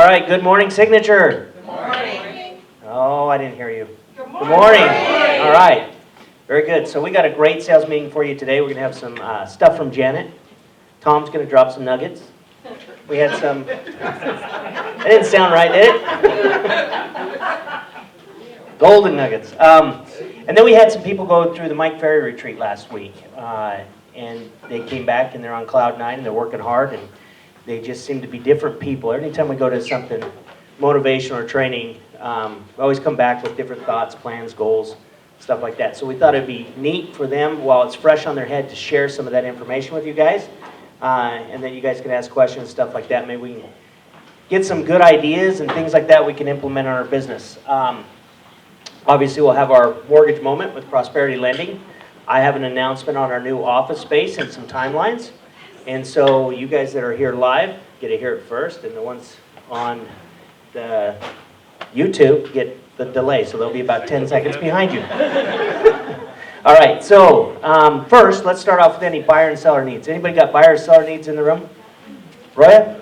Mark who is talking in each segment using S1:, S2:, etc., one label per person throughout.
S1: All right, good morning, Signature.
S2: Good morning.
S1: Oh, I didn't hear you.
S2: Good
S1: Good morning. All right, very good. So we got a great sales meeting for you today. We're going to have some stuff from Janet. Tom's going to drop some nuggets. We had some, that didn't sound right, did it? Golden nuggets. And then we had some people go through the Mike Ferry retreat last week. And they came back and they're on cloud nine and they're working hard and they just seem to be different people. Anytime we go to something motivational or training, we always come back with different thoughts, plans, goals, stuff like that. So we thought it'd be neat for them while it's fresh on their head to share some of that information with you guys. And then you guys can ask questions, stuff like that. Maybe we can get some good ideas and things like that we can implement in our business. Obviously, we'll have our mortgage moment with Prosperity Lending. I have an announcement on our new office space and some timelines. And so you guys that are here live get to hear it first, and the ones on the YouTube get the delay, so they'll be about 10 seconds behind you. All right, so first, let's start off with any buyer and seller needs. Anybody got buyer or seller needs in the room? Roya?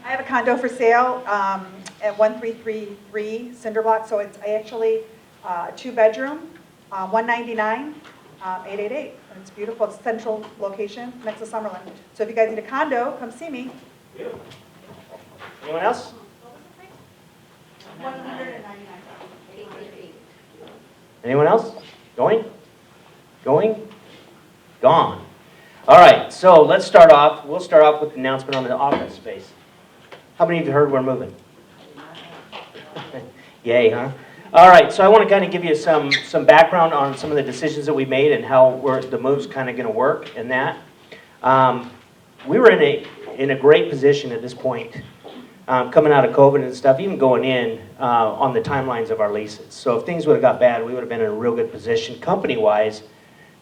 S3: I have a condo for sale at 1333 Cinderblock. So it's actually a two-bedroom, 199, 888. And it's beautiful. It's a central location next to Summerlin. So if you guys need a condo, come see me.
S1: Anyone else?
S3: 199,000.
S1: Anyone else? Going? Going? Gone. All right, so let's start off. We'll start off with the announcement on the office space. How many of you heard we're moving? Yay, huh? All right, so I want to kind of give you some background on some of the decisions that we made and how the move's kind of going to work and that. We were in a great position at this point, coming out of COVID and stuff, even going in on the timelines of our leases. So if things would have got bad, we would have been in a real good position company-wise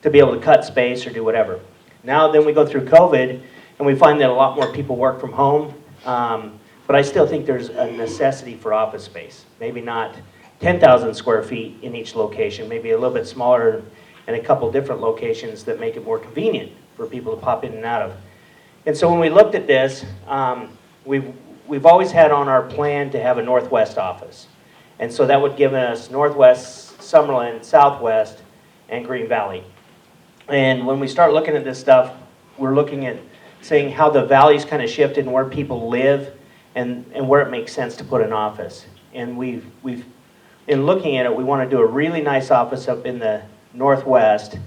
S1: to be able to cut space or do whatever. Now then we go through COVID and we find that a lot more people work from home. But I still think there's a necessity for office space. Maybe not 10,000 square feet in each location, maybe a little bit smaller in a couple different locations that make it more convenient for people to pop in and out of. And so when we looked at this, we've always had on our plan to have a Northwest office. And so that would give us Northwest, Summerlin, Southwest, and Green Valley. And when we start looking at this stuff, we're looking at saying how the valleys kind of shifted and where people live and where it makes sense to put an office. And we've in looking at it, we want to do a really nice office up in the Northwest.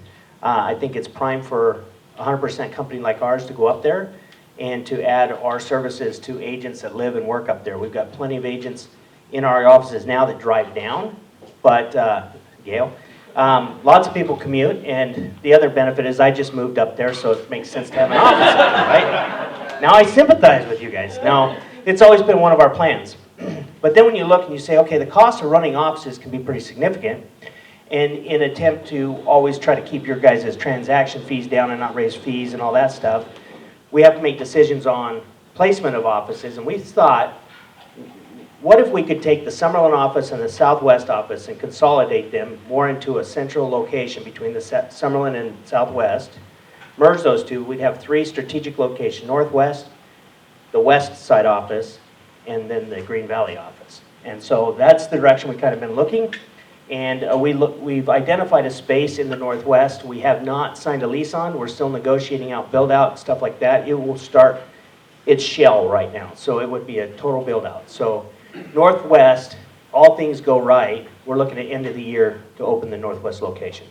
S1: I think it's prime for a 100% company like ours to go up there and to add our services to agents that live and work up there. We've got plenty of agents in our offices now that drive down, but Gail, lots of people commute, and the other benefit is I just moved up there, so it makes sense to have an office up there, right? Now I sympathize with you guys. Now, it's always been one of our plans. But then when you look and you say, okay, the cost of running offices can be pretty significant, and in an attempt to always try to keep your guys' transaction fees down and not raise fees and all that stuff, we have to make decisions on placement of offices. And we thought, what if we could take the Summerlin office and the Southwest office and consolidate them more into a central location between the Summerlin and Southwest, merge those two, we'd have three strategic locations: Northwest, the West Side office, and then the Green Valley office. And so that's the direction we've kind of been looking. And we've identified a space in the Northwest we have not signed a lease on. We're still negotiating out build-out and stuff like that. It will start its shell right now, so it would be a total build-out. So Northwest, all things go right, we're looking at end of the year to open the Northwest location.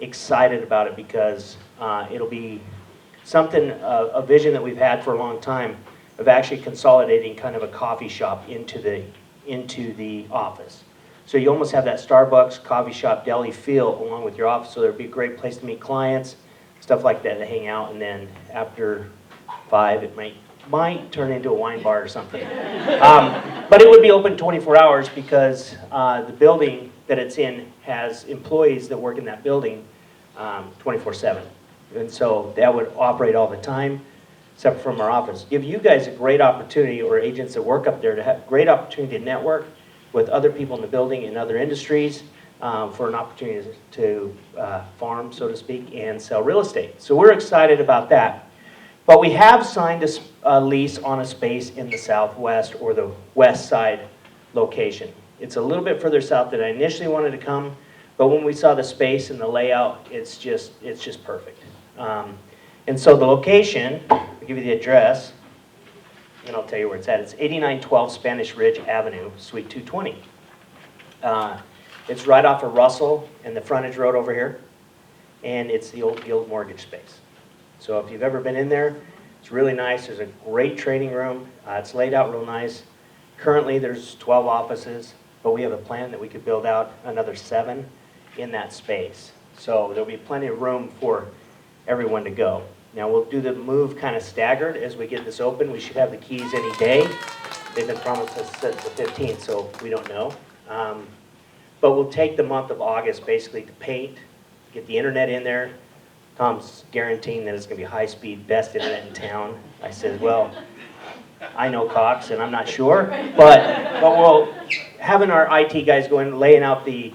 S1: Excited about it because it'll be something, a vision that we've had for a long time of actually consolidating kind of a coffee shop into the office. So you almost have that Starbucks, coffee shop, deli feel along with your office, so there'd be a great place to meet clients, stuff like that, to hang out, and then after 5 it might turn into a wine bar or something. But it would be open 24 hours because the building that it's in has employees that work in that building 24/7. And so that would operate all the time, except from our office. Give you guys a great opportunity, or agents that work up there, to have great opportunity to network with other people in the building in other industries for an opportunity to farm, so to speak, and sell real estate. So we're excited about that. But we have signed a lease on a space in the southwest or the west side location. It's a little bit further south than I initially wanted to come, but when we saw the space and the layout, it's just perfect. And so the location, I'll give you the address, and I'll tell you where it's at. It's 8912 Spanish Ridge Avenue, Suite 220. It's right off of Russell and the frontage road over here, and it's the old Guild mortgage space. So if you've ever been in there, it's really nice. There's a great training room. It's laid out real nice. Currently, there's 12 offices, but we have a plan that we could build out another 7 in that space. So there'll be plenty of room for everyone to go. Now, we'll do the move kind of staggered as we get this open. We should have the keys any day. They've been promised us since the 15th, so we don't know. But we'll take the month of August basically to paint, get the internet in there. Tom's guaranteeing that it's going to be high-speed, best internet in town. I said, well, I know Cox, and I'm not sure. But we'll, having our IT guys go in, laying out the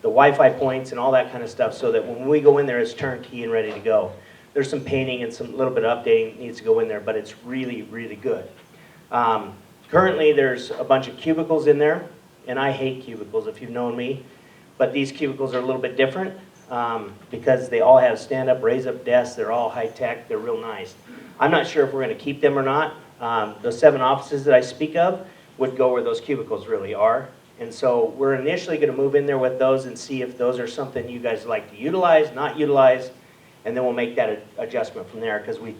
S1: Wi-Fi points and all that kind of stuff so that when we go in there, it's turnkey and ready to go. There's some painting and some little bit of updating needs to go in there, but it's really, really good. Currently, there's a bunch of cubicles in there, and I hate cubicles if you've known me. But these cubicles are a little bit different. Because they all have stand-up, raise-up desks. They're all high-tech. They're real nice. I'm not sure if we're going to keep them or not. The 7 offices that I speak of would go where those cubicles really are. And so we're initially going to move in there with those and see if those are something you guys like to utilize, not utilize, and then we'll make that adjustment from there because we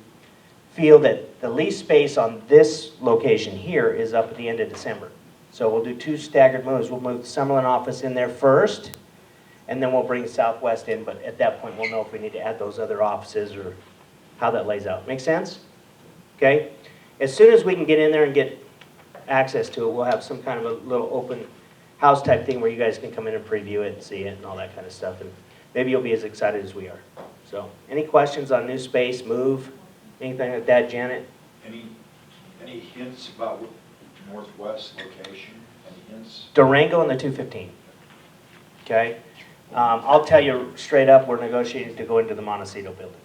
S1: feel that the lease space on this location here is up at the end of December. So we'll do 2 staggered moves. We'll move the Summerlin office in there first, and then we'll bring Southwest in, but at that point, we'll know if we need to add those other offices or how that lays out. Make sense? Okay? As soon as we can get in there and get access to it, we'll have some kind of a little open house type thing where you guys can come in and preview it and see it and all that kind of stuff, and maybe you'll be as excited as we are. So, any questions on new space, move, anything like that, Janet?
S2: Any hints about northwest location? Any hints?
S1: Durango and the 215. Okay? I'll tell you straight up, we're negotiating to go into the Montecito building.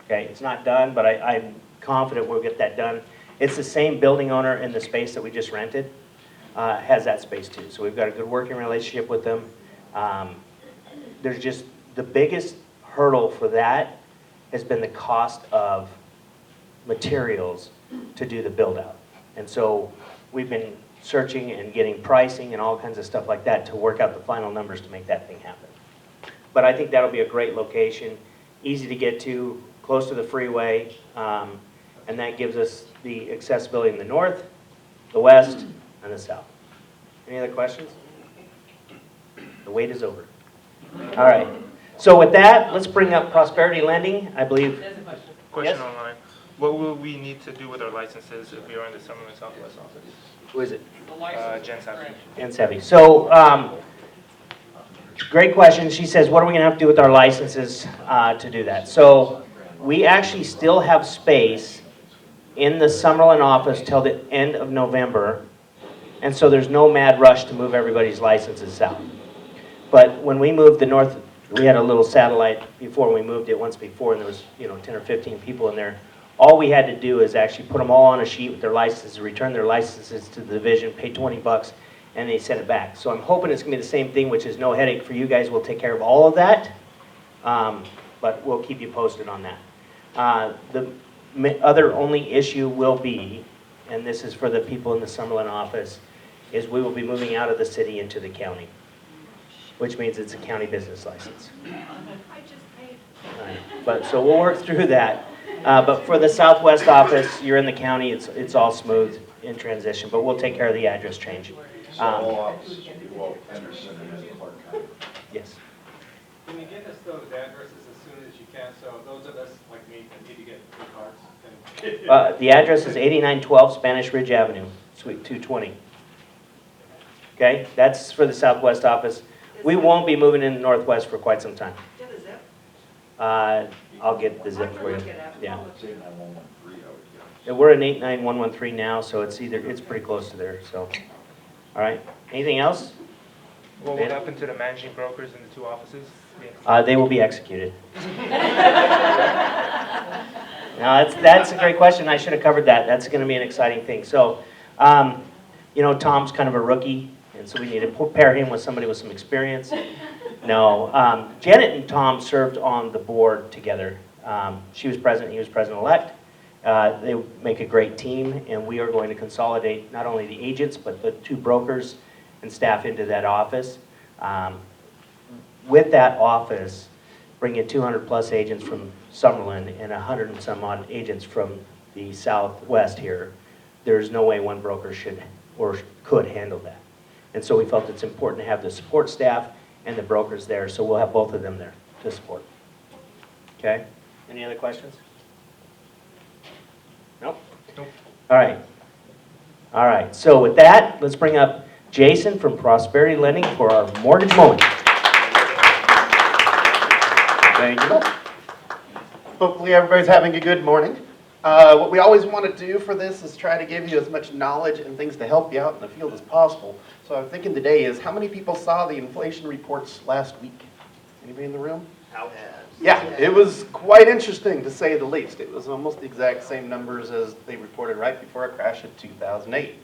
S1: Okay, it's not done, but I'm confident we'll get that done. It's the same building owner in the space that we just rented, has that space too. So we've got a good working relationship with them. There's just, the biggest hurdle for that has been the cost of materials to do the build out. And so we've been searching and getting pricing and all kinds of stuff like that to work out the final numbers to make that thing happen. But I think that'll be a great location, easy to get to, close to the freeway, and that gives us the accessibility in the north, the west, and the south. Any other questions? The wait is over. All right. So with that, let's bring up prosperity lending, I believe.
S4: There's a question.
S5: Question
S1: Yes?
S5: online. What will we need to do with our licenses if we are in the Summerlin Southwest office?
S1: Who is it?
S5: Jen Savvy.
S1: And Sevy. So, great question. She says, what are we going to have to do with our licenses to do that? So, we actually still have space in the Summerlin office till the end of November, and so there's no mad rush to move everybody's licenses south. But when we moved the north, we had a little satellite before we moved it once before, and there was 10 or 15 people in there. All we had to do is actually put them all on a sheet with their licenses, return their licenses to the division, pay $20, and they send it back. So I'm hoping it's going to be the same thing, which is no headache for you guys. We'll take care of all of that, but we'll keep you posted on that. The other only issue will be, and this is for the people in the Summerlin office, is we will be moving out of the city into the county, which means it's a county business license.
S4: I just paid.
S1: But so we'll work through that. But for the Southwest office, you're in the county, it's all smooth in transition, but we'll take care of the address change.
S2: So all offices will be, well, Henderson and then Clark County.
S1: Yes.
S6: Can you get us those addresses as soon as you can, so those of us like me that need to get the cards can...
S1: The address is 8912 Spanish Ridge Avenue, Suite 220. Okay, that's for the Southwest office. We won't be moving into Northwest for quite some time.
S4: Get a zip.
S1: I'll get the zip for you. Yeah.
S2: It's 89113, I would guess.
S1: Yeah, we're in 89113 now, so it's pretty close to there, so. All right, anything else?
S5: What will happen to the managing brokers in the 2 offices?
S1: They will be executed. No, that's a great question. I should have covered that. That's going to be an exciting thing. So, Tom's kind of a rookie, and so we need to pair him with somebody with some experience. No, Janet and Tom served on the board together. She was president, he was president-elect. They make a great team, and we are going to consolidate not only the agents, but the 2 brokers and staff into that office. With that office, bring in 200-plus agents from Summerlin and 100 and some odd agents from the southwest here. There's no way one broker should or could handle that. And so we felt it's important to have the support staff and the brokers there, so we'll have both of them there to support. Okay? Any other questions? Nope?
S5: Nope.
S1: All right. All right, so with that, let's bring up Jason from Prosperity Lending for our mortgage moment.
S7: Thank you. Hopefully everybody's having a good morning. What we always want to do for this is try to give you as much knowledge and things to help you out in the field as possible. So I'm thinking today is, how many people saw the inflation reports last week? Anybody in the room? Yeah, it was quite interesting to say the least. It was almost the exact same numbers as they reported right before a crash of 2008.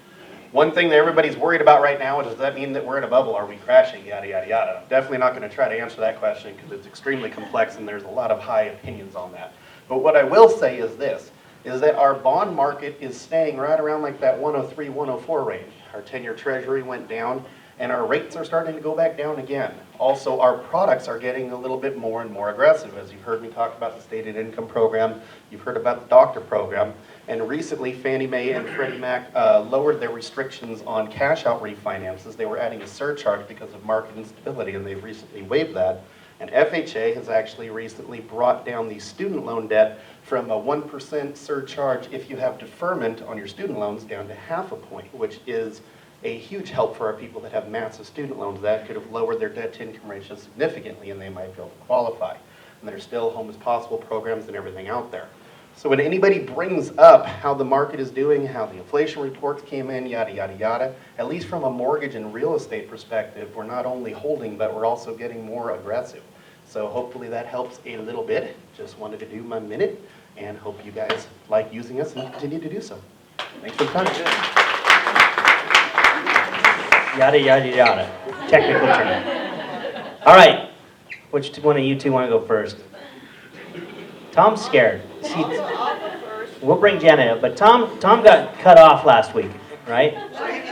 S7: One thing that everybody's worried about right now is, does that mean that we're in a bubble? Are we crashing? Yada, yada, yada. I'm definitely not going to try to answer that question because it's extremely complex and there's a lot of high opinions on that. But what I will say is this, is that our bond market is staying right around like that 103, 104 range. Our 10-year treasury went down and our rates are starting to go back down again. Also, our products are getting a little bit more and more aggressive. As you've heard me talk about the stated income program, you've heard about the doctor program, and recently Fannie Mae and Freddie Mac lowered their restrictions on cash out refinances. They were adding a surcharge because of market instability, and they've recently waived that. And FHA has actually recently brought down the student loan debt from a 1% surcharge if you have deferment on your student loans down to 0.5 point, which is a huge help for our people that have massive student loans. That could have lowered their debt-to-income ratio significantly, and they might be able to qualify. And there's still Home is Possible programs and everything out there. So when anybody brings up how the market is doing, how the inflation reports came in, yada, yada, yada, at least from a mortgage and real estate perspective, we're not only holding, but we're also getting more aggressive. So hopefully that helps a little bit. Just wanted to do my minute, and hope you guys like using us and continue to do so. Thanks for the time.
S1: Yada, yada, yada. Technical term. All right. Which one of you two want to go first? Tom's scared. See, we'll bring Janet up, but Tom got cut off last week, right?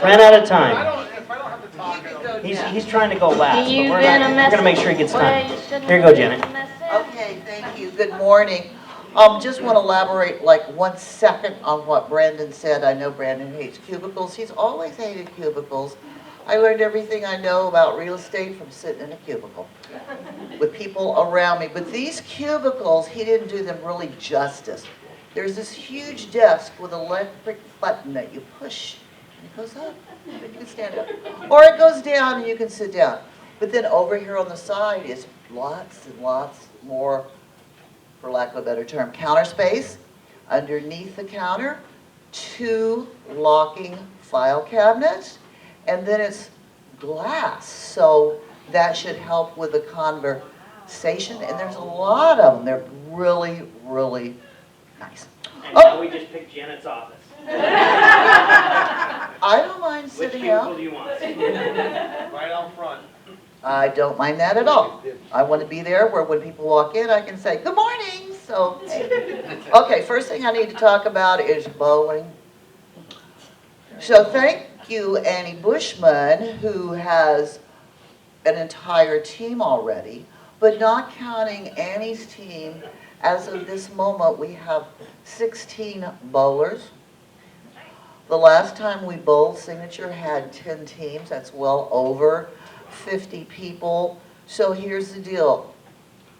S1: Ran out of time. He's trying to go last, but we're going to make sure he gets time. Here you go, Janet.
S8: Okay, thank you. Good morning. Just want to elaborate like 1 second on what Brandon said. I know Brandon hates cubicles. He's always hated cubicles. I learned everything I know about real estate from sitting in a cubicle with people around me. But these cubicles, he didn't do them really justice. There's this huge desk with an electric button that you push, and it goes up, and you can stand up. Or it goes down, and you can sit down. But then over here on the side is lots and lots more, for lack of a better term, counter space. Underneath the counter, 2 locking file cabinets. And then it's glass, so that should help with the conversation. And there's a lot of them. They're really, really nice.
S1: Oh, we just picked Janet's office.
S8: I don't mind sitting out.
S1: Which do you want?
S6: Right out front.
S8: I don't mind that at all. I want to be there where when people walk in, I can say, good morning. So, hey. Okay, first thing I need to talk about is bowling. So thank you, Annie Bushman, who has an entire team already, but not counting Annie's team, as of this moment, we have 16 bowlers. The last time we bowled, Signature had 10 teams. That's well over 50 people. So here's the deal.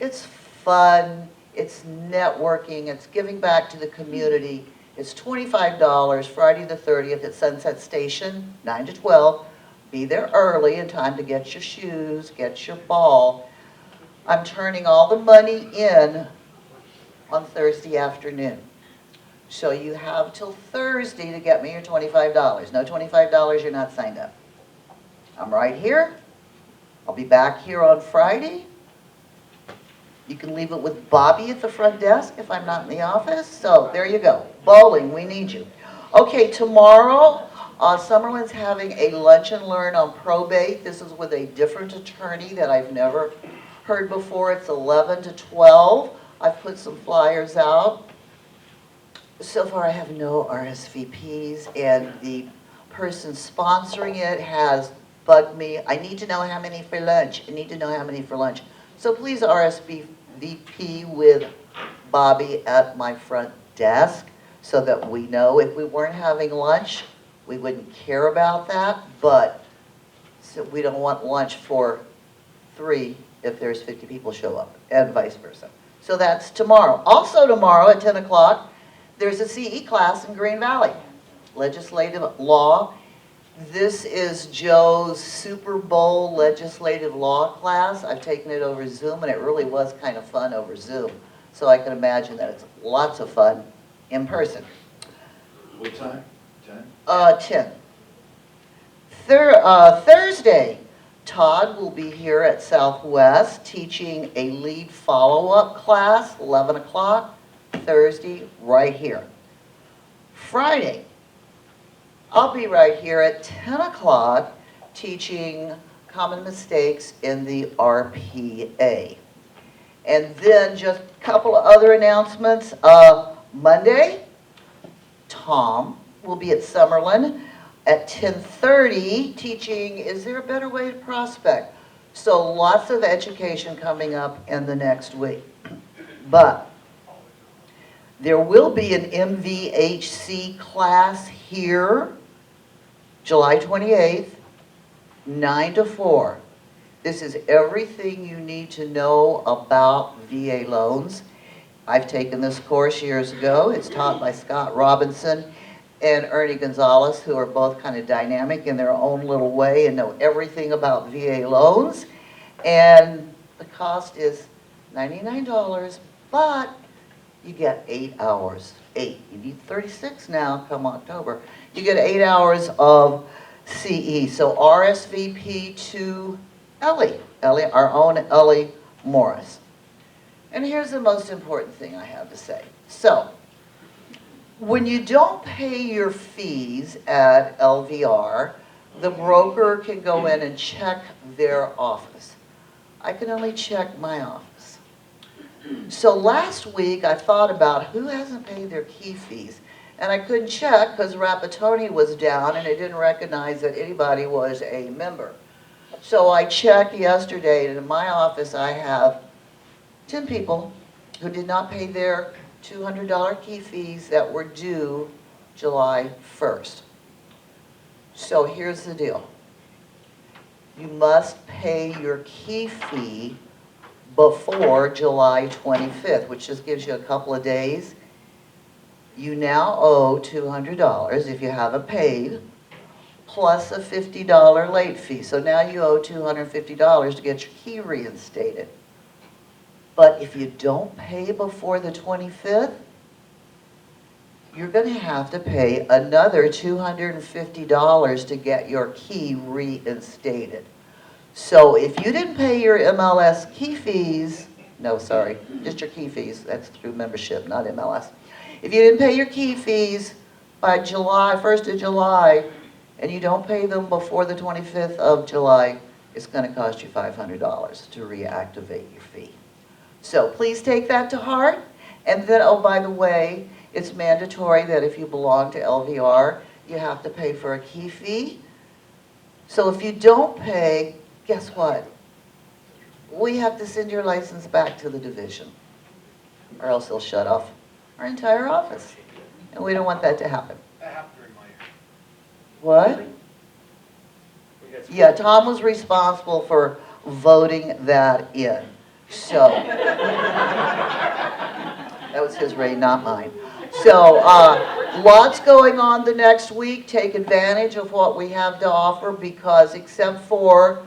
S8: It's fun, it's networking, it's giving back to the community. It's $25, Friday the 30th at Sunset Station, 9 to 12. Be there early in time to get your shoes, get your ball. I'm turning all the money in on Thursday afternoon. So you have till Thursday to get me your $25. No $25, you're not signed up. I'm right here. I'll be back here on Friday. You can leave it with Bobby at the front desk if I'm not in the office. So there you go. Bowling, we need you. Okay, tomorrow, Summerlin's having a lunch and learn on probate. This is with a different attorney that I've never heard before. It's 11 to 12. I've put some flyers out. So far, I have no RSVPs, and the person sponsoring it has bugged me. I need to know how many for lunch. I need to know how many for lunch. So please RSVP with Bobby at my front desk so that we know. If we weren't having lunch, we wouldn't care about that, but so we don't want lunch for 3 if there's 50 people show up, and vice versa. So that's tomorrow. Also tomorrow at 10 o'clock, there's a CE class in Green Valley, legislative law. This is Joe's Super Bowl legislative law class. I've taken it over Zoom, and it really was kind of fun over Zoom. So I can imagine that it's lots of fun in person.
S2: What time? 10?
S8: 10. Thursday, Todd will be here at Southwest teaching a lead follow-up class, 11 o'clock, Thursday, right here. Friday, I'll be right here at 10 o'clock teaching common mistakes in the RPA. And then just a couple of other announcements. Monday, Tom will be at Summerlin at 10:30 teaching Is There a Better Way to Prospect? So lots of education coming up in the next week. But there will be an MVHC class here, July 28th, 9 to 4. This is everything you need to know about VA loans. I've taken this course years ago. It's taught by Scott Robinson and Ernie Gonzalez, who are both kind of dynamic in their own little way and know everything about VA loans. And the cost is $99, but you get 8 hours. 8. You need 36 now, come October. You get 8 hours of CE. So RSVP to Ellie, our own Ellie Morris. And here's the most important thing I have to say. So, when you don't pay your fees at LVR, the broker can go in and check their office. I can only check my office. So last week I thought about who hasn't paid their key fees, and I couldn't check because Rapatoni was down and it didn't recognize that anybody was a member. So I checked yesterday, and in my office I have 10 people who did not pay their $200 key fees that were due July 1st. So here's the deal. You must pay your key fee before July 25th, which just gives you a couple of days. You now owe $200 if you haven't paid, plus a $50 late fee. So now you owe $250 to get your key reinstated. But if you don't pay before the 25th, you're going to have to pay another $250 to get your key reinstated. So if you didn't pay your MLS key fees, no, sorry, just your key fees, that's through membership, not MLS. If you didn't pay your key fees by July, 1st of July, and you don't pay them before the 25th of July, it's going to cost you $500 to reactivate your fee. So please take that to heart. And then, oh, by the way, it's mandatory that if you belong to LVR, you have to pay for a key fee. So if you don't pay, guess what? We have to send your license back to the division, or else they'll shut off our entire office. And we don't want that to happen.
S6: That happened during my year.
S8: What? Yeah, Tom was responsible for voting that in. So, that was his raid, not mine. So, lots going on the next week. Take advantage of what we have to offer because except for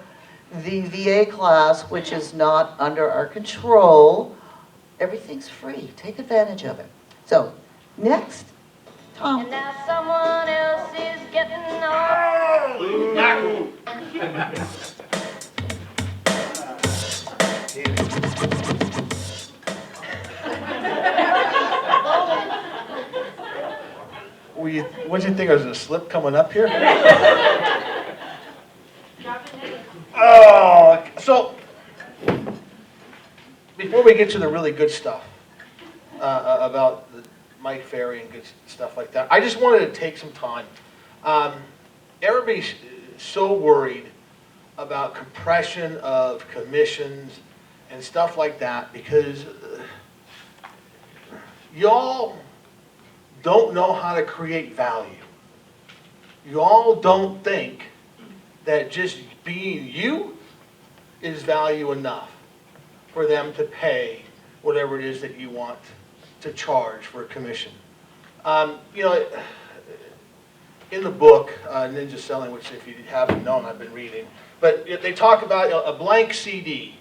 S8: the VA class, which is not under our control, everything's free. Take advantage of it. So, next, Tom.
S9: And now someone else is getting on.
S10: What did you think, I was a slip coming up here? Oh, so, before we get to the really good stuff about the Mike Ferry and good stuff like that, I just wanted to take some time. Everybody's so worried about compression of commissions and stuff like that because y'all don't know how to create value. Y'all don't think that just being you is value enough for them to pay whatever it is that you want to charge for a commission. You know, in the book, Ninja Selling, which if you haven't known, I've been reading, but they talk about a blank CD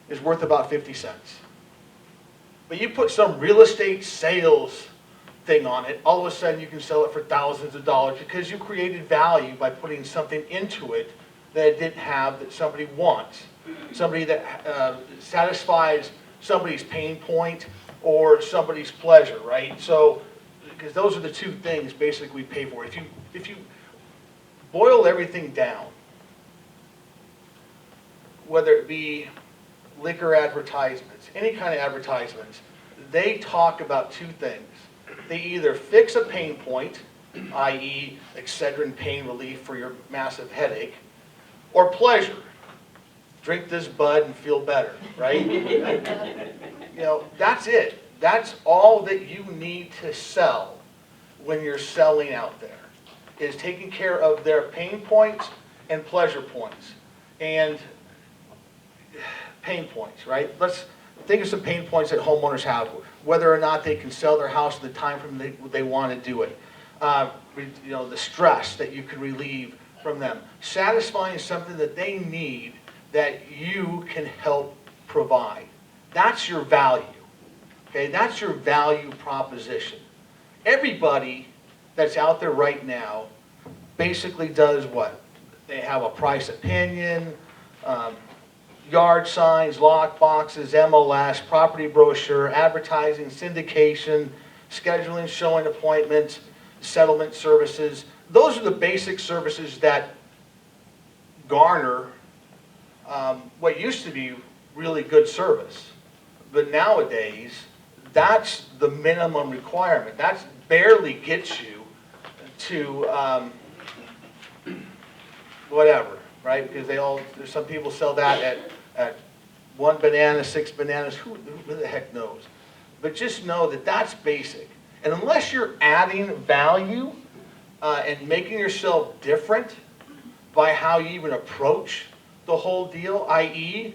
S10: is worth about 50 cents. But you put some real estate sales thing on it, all of a sudden you can sell it for thousands of dollars because you created value by putting something into it that it didn't have that somebody wants. Somebody that satisfies somebody's pain point or somebody's pleasure, right? So, because those are the two things basically we pay for. If you boil everything down, whether it be liquor advertisements, any kind of advertisements, they talk about two things. They either fix a pain point, i.e. Excedrin pain relief for your massive headache, or pleasure. Drink this bud and feel better, right? You know, that's it. That's all that you need to sell when you're selling out there, is taking care of their pain points and pleasure points. And pain points, right? Let's think of some pain points that homeowners have, whether or not they can sell their house at the time frame they want to do it. You know, the stress that you can relieve from them. Satisfying something that they need that you can help provide. That's your value. Okay, that's your value proposition. Everybody that's out there right now basically does what? They have a price opinion, yard signs, lock boxes, MLS, property brochure, advertising, syndication, scheduling, showing appointments, settlement services. Those are the basic services that garner what used to be really good service. But nowadays, that's the minimum requirement. That barely gets you to whatever, right? Because there's some people sell that at 1 banana, 6 bananas, who the heck knows? But just know that that's basic. And unless you're adding value and making yourself different by how you even approach the whole deal, i.e.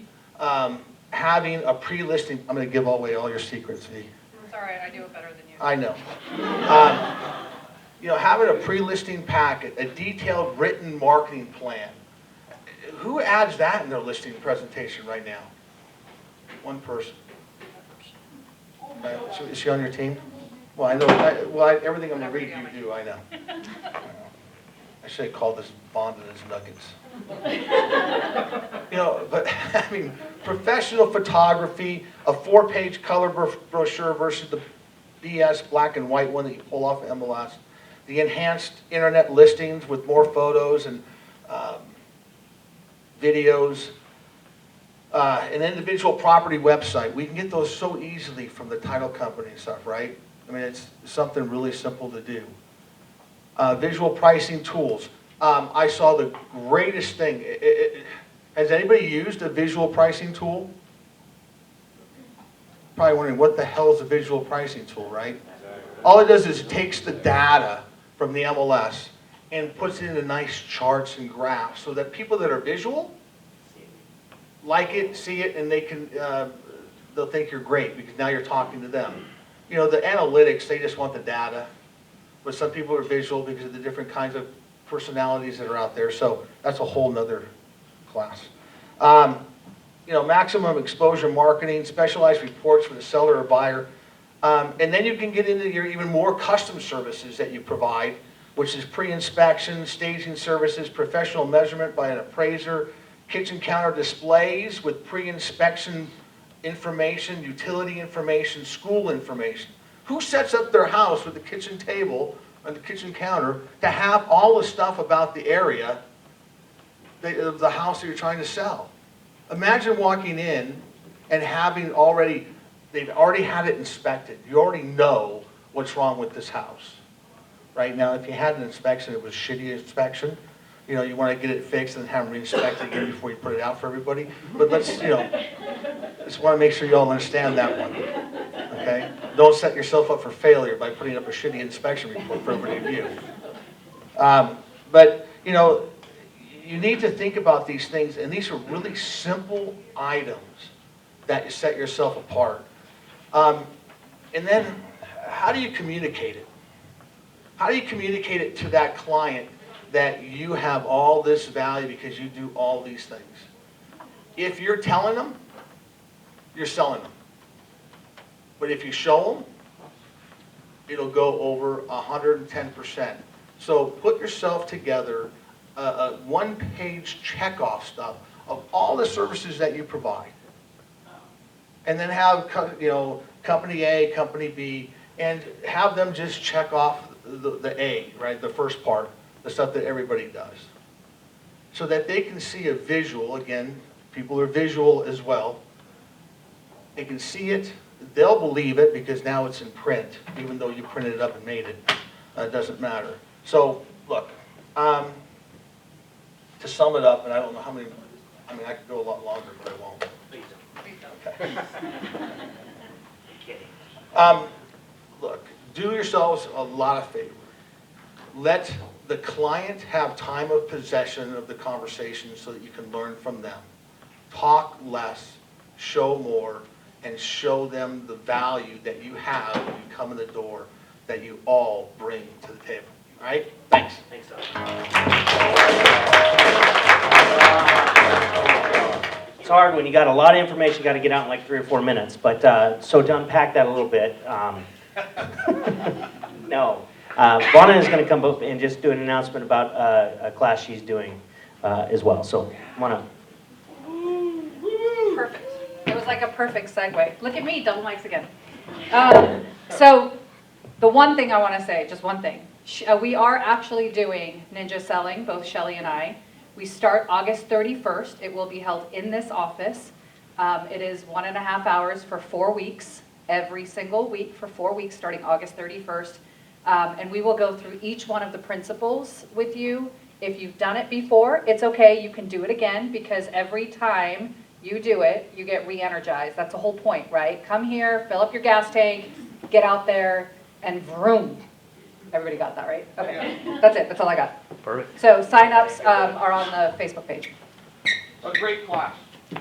S10: Having a pre-listing, I'm going to give away all your secrets, V.
S4: It's all right, I do it better than you.
S10: I know. You know, having a pre-listing packet, a detailed written marketing plan. Who adds that in their listing presentation right now? One person. Is she on your team? Well, I know. Everything I'm going to read you do, I know. I should have called this Bond and his Nuggets. You know, but I mean, professional photography, a 4-page color brochure versus the BS black and white one that you pull off of MLS. The enhanced internet listings with more photos and videos. An individual property website. We can get those so easily from the title company and stuff, right? I mean, it's something really simple to do. Visual pricing tools. I saw the greatest thing. Has anybody used a visual pricing tool? Probably wondering, what the hell is a visual pricing tool, right? All it does is it takes the data from the MLS and puts it into nice charts and graphs so that people that are visual like it, see it, and they can, they'll think you're great because now you're talking to them. You know, the analytics, they just want the data. But some people are visual because of the different kinds of personalities that are out there. So that's a whole nother class. You know, maximum exposure marketing, specialized reports for the seller or buyer. And then you can get into your even more custom services that you provide, which is pre-inspection, staging services, professional measurement by an appraiser, kitchen counter displays with pre-inspection information, utility information, school information. Who sets up their house with the kitchen table and the kitchen counter to have all the stuff about the area of the house that you're trying to sell? Imagine walking in and having they've already had it inspected. You already know what's wrong with this house. Right now, if you had an inspection, it was a shitty inspection. You know, you want to get it fixed and have them re-inspect it again before you put it out for everybody. But let's, just want to make sure you all understand that one. Okay? Don't set yourself up for failure by putting up a shitty inspection report for everybody to view. But, you need to think about these things, and these are really simple items that you set yourself apart. And then, how do you communicate it? How do you communicate it to that client that you have all this value because you do all these things? If you're telling them, you're selling them. But if you show them, it'll go over 110%. So put yourself together a one-page check-off stuff of all the services that you provide. And then have, company A, company B, and have them just check off the A, right, the first part, the stuff that everybody does. So that they can see a visual, again, people are visual as well. They can see it, they'll believe it because now it's in print, even though you printed it up and made it. It doesn't matter. So, look, to sum it up, and I don't know how many, I could go a lot longer, but I won't. Okay. Look, do yourselves a lot of favor. Let the client have time of possession of the conversation so that you can learn from them. Talk less, show more, and show them the value that you have when you come in the door that you all bring to the table. All right? Thanks.
S1: Thanks, It's hard when you got a lot of information, you got to get out in like 3 or 4 minutes. But so to unpack that a little bit, no. Vonna is going to come up and just do an announcement about a class she's doing as well. So, Vonna.
S4: Perfect. It was like a perfect segue. Look at me, double mics again. So the one thing I want to say, just one thing. We are actually doing ninja selling, both Shelly and I. We start August 31st. It will be held in this office. It is 1.5 hours for 4 weeks, every single week for 4 weeks, starting August 31st. And we will go through each one of the principles with you. If you've done it before, it's okay. You can do it again because every time you do it, you get re-energized. That's the whole point, right? Come here, fill up your gas tank, get out there, and vroom. Everybody got that, right? Okay, that's it. That's all I got.
S1: Perfect.
S4: So sign-ups are on the Facebook page.
S6: A great class,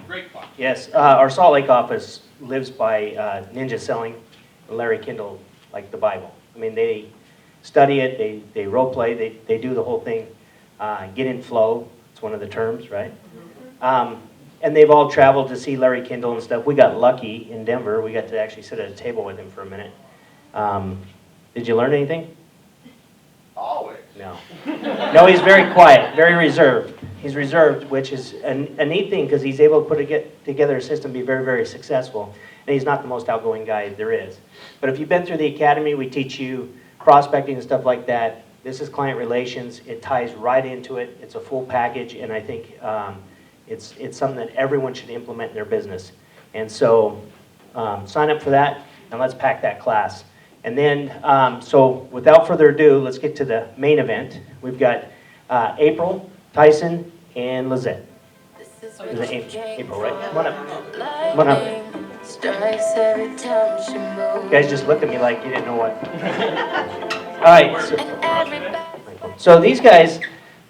S6: great class.
S1: Yes, our Salt Lake office lives by ninja selling Larry Kindle like the Bible. I mean, they study it, they role play, they do the whole thing. Get in flow, it's one of the terms, right? And they've all traveled to see Larry Kindle and stuff. We got lucky in Denver. We got to actually sit at a table with him for a minute. Did you learn anything?
S6: Always.
S1: No. No, he's very quiet, very reserved. He's reserved, which is a neat thing because he's able to put together a system, be very, very successful. And he's not the most outgoing guy there is. But if you've been through the academy, we teach you prospecting and stuff like that. This is client relations. It ties right into it. It's a full package, and I think it's something that everyone should implement in their business. And so sign up for that, and let's pack that class. And then, so without further ado, let's get to the main event. We've got April, Tyson, and Lizette. Is it April, right? Come on up. Come on up. You guys just looked at me like you didn't know what. All right. So these guys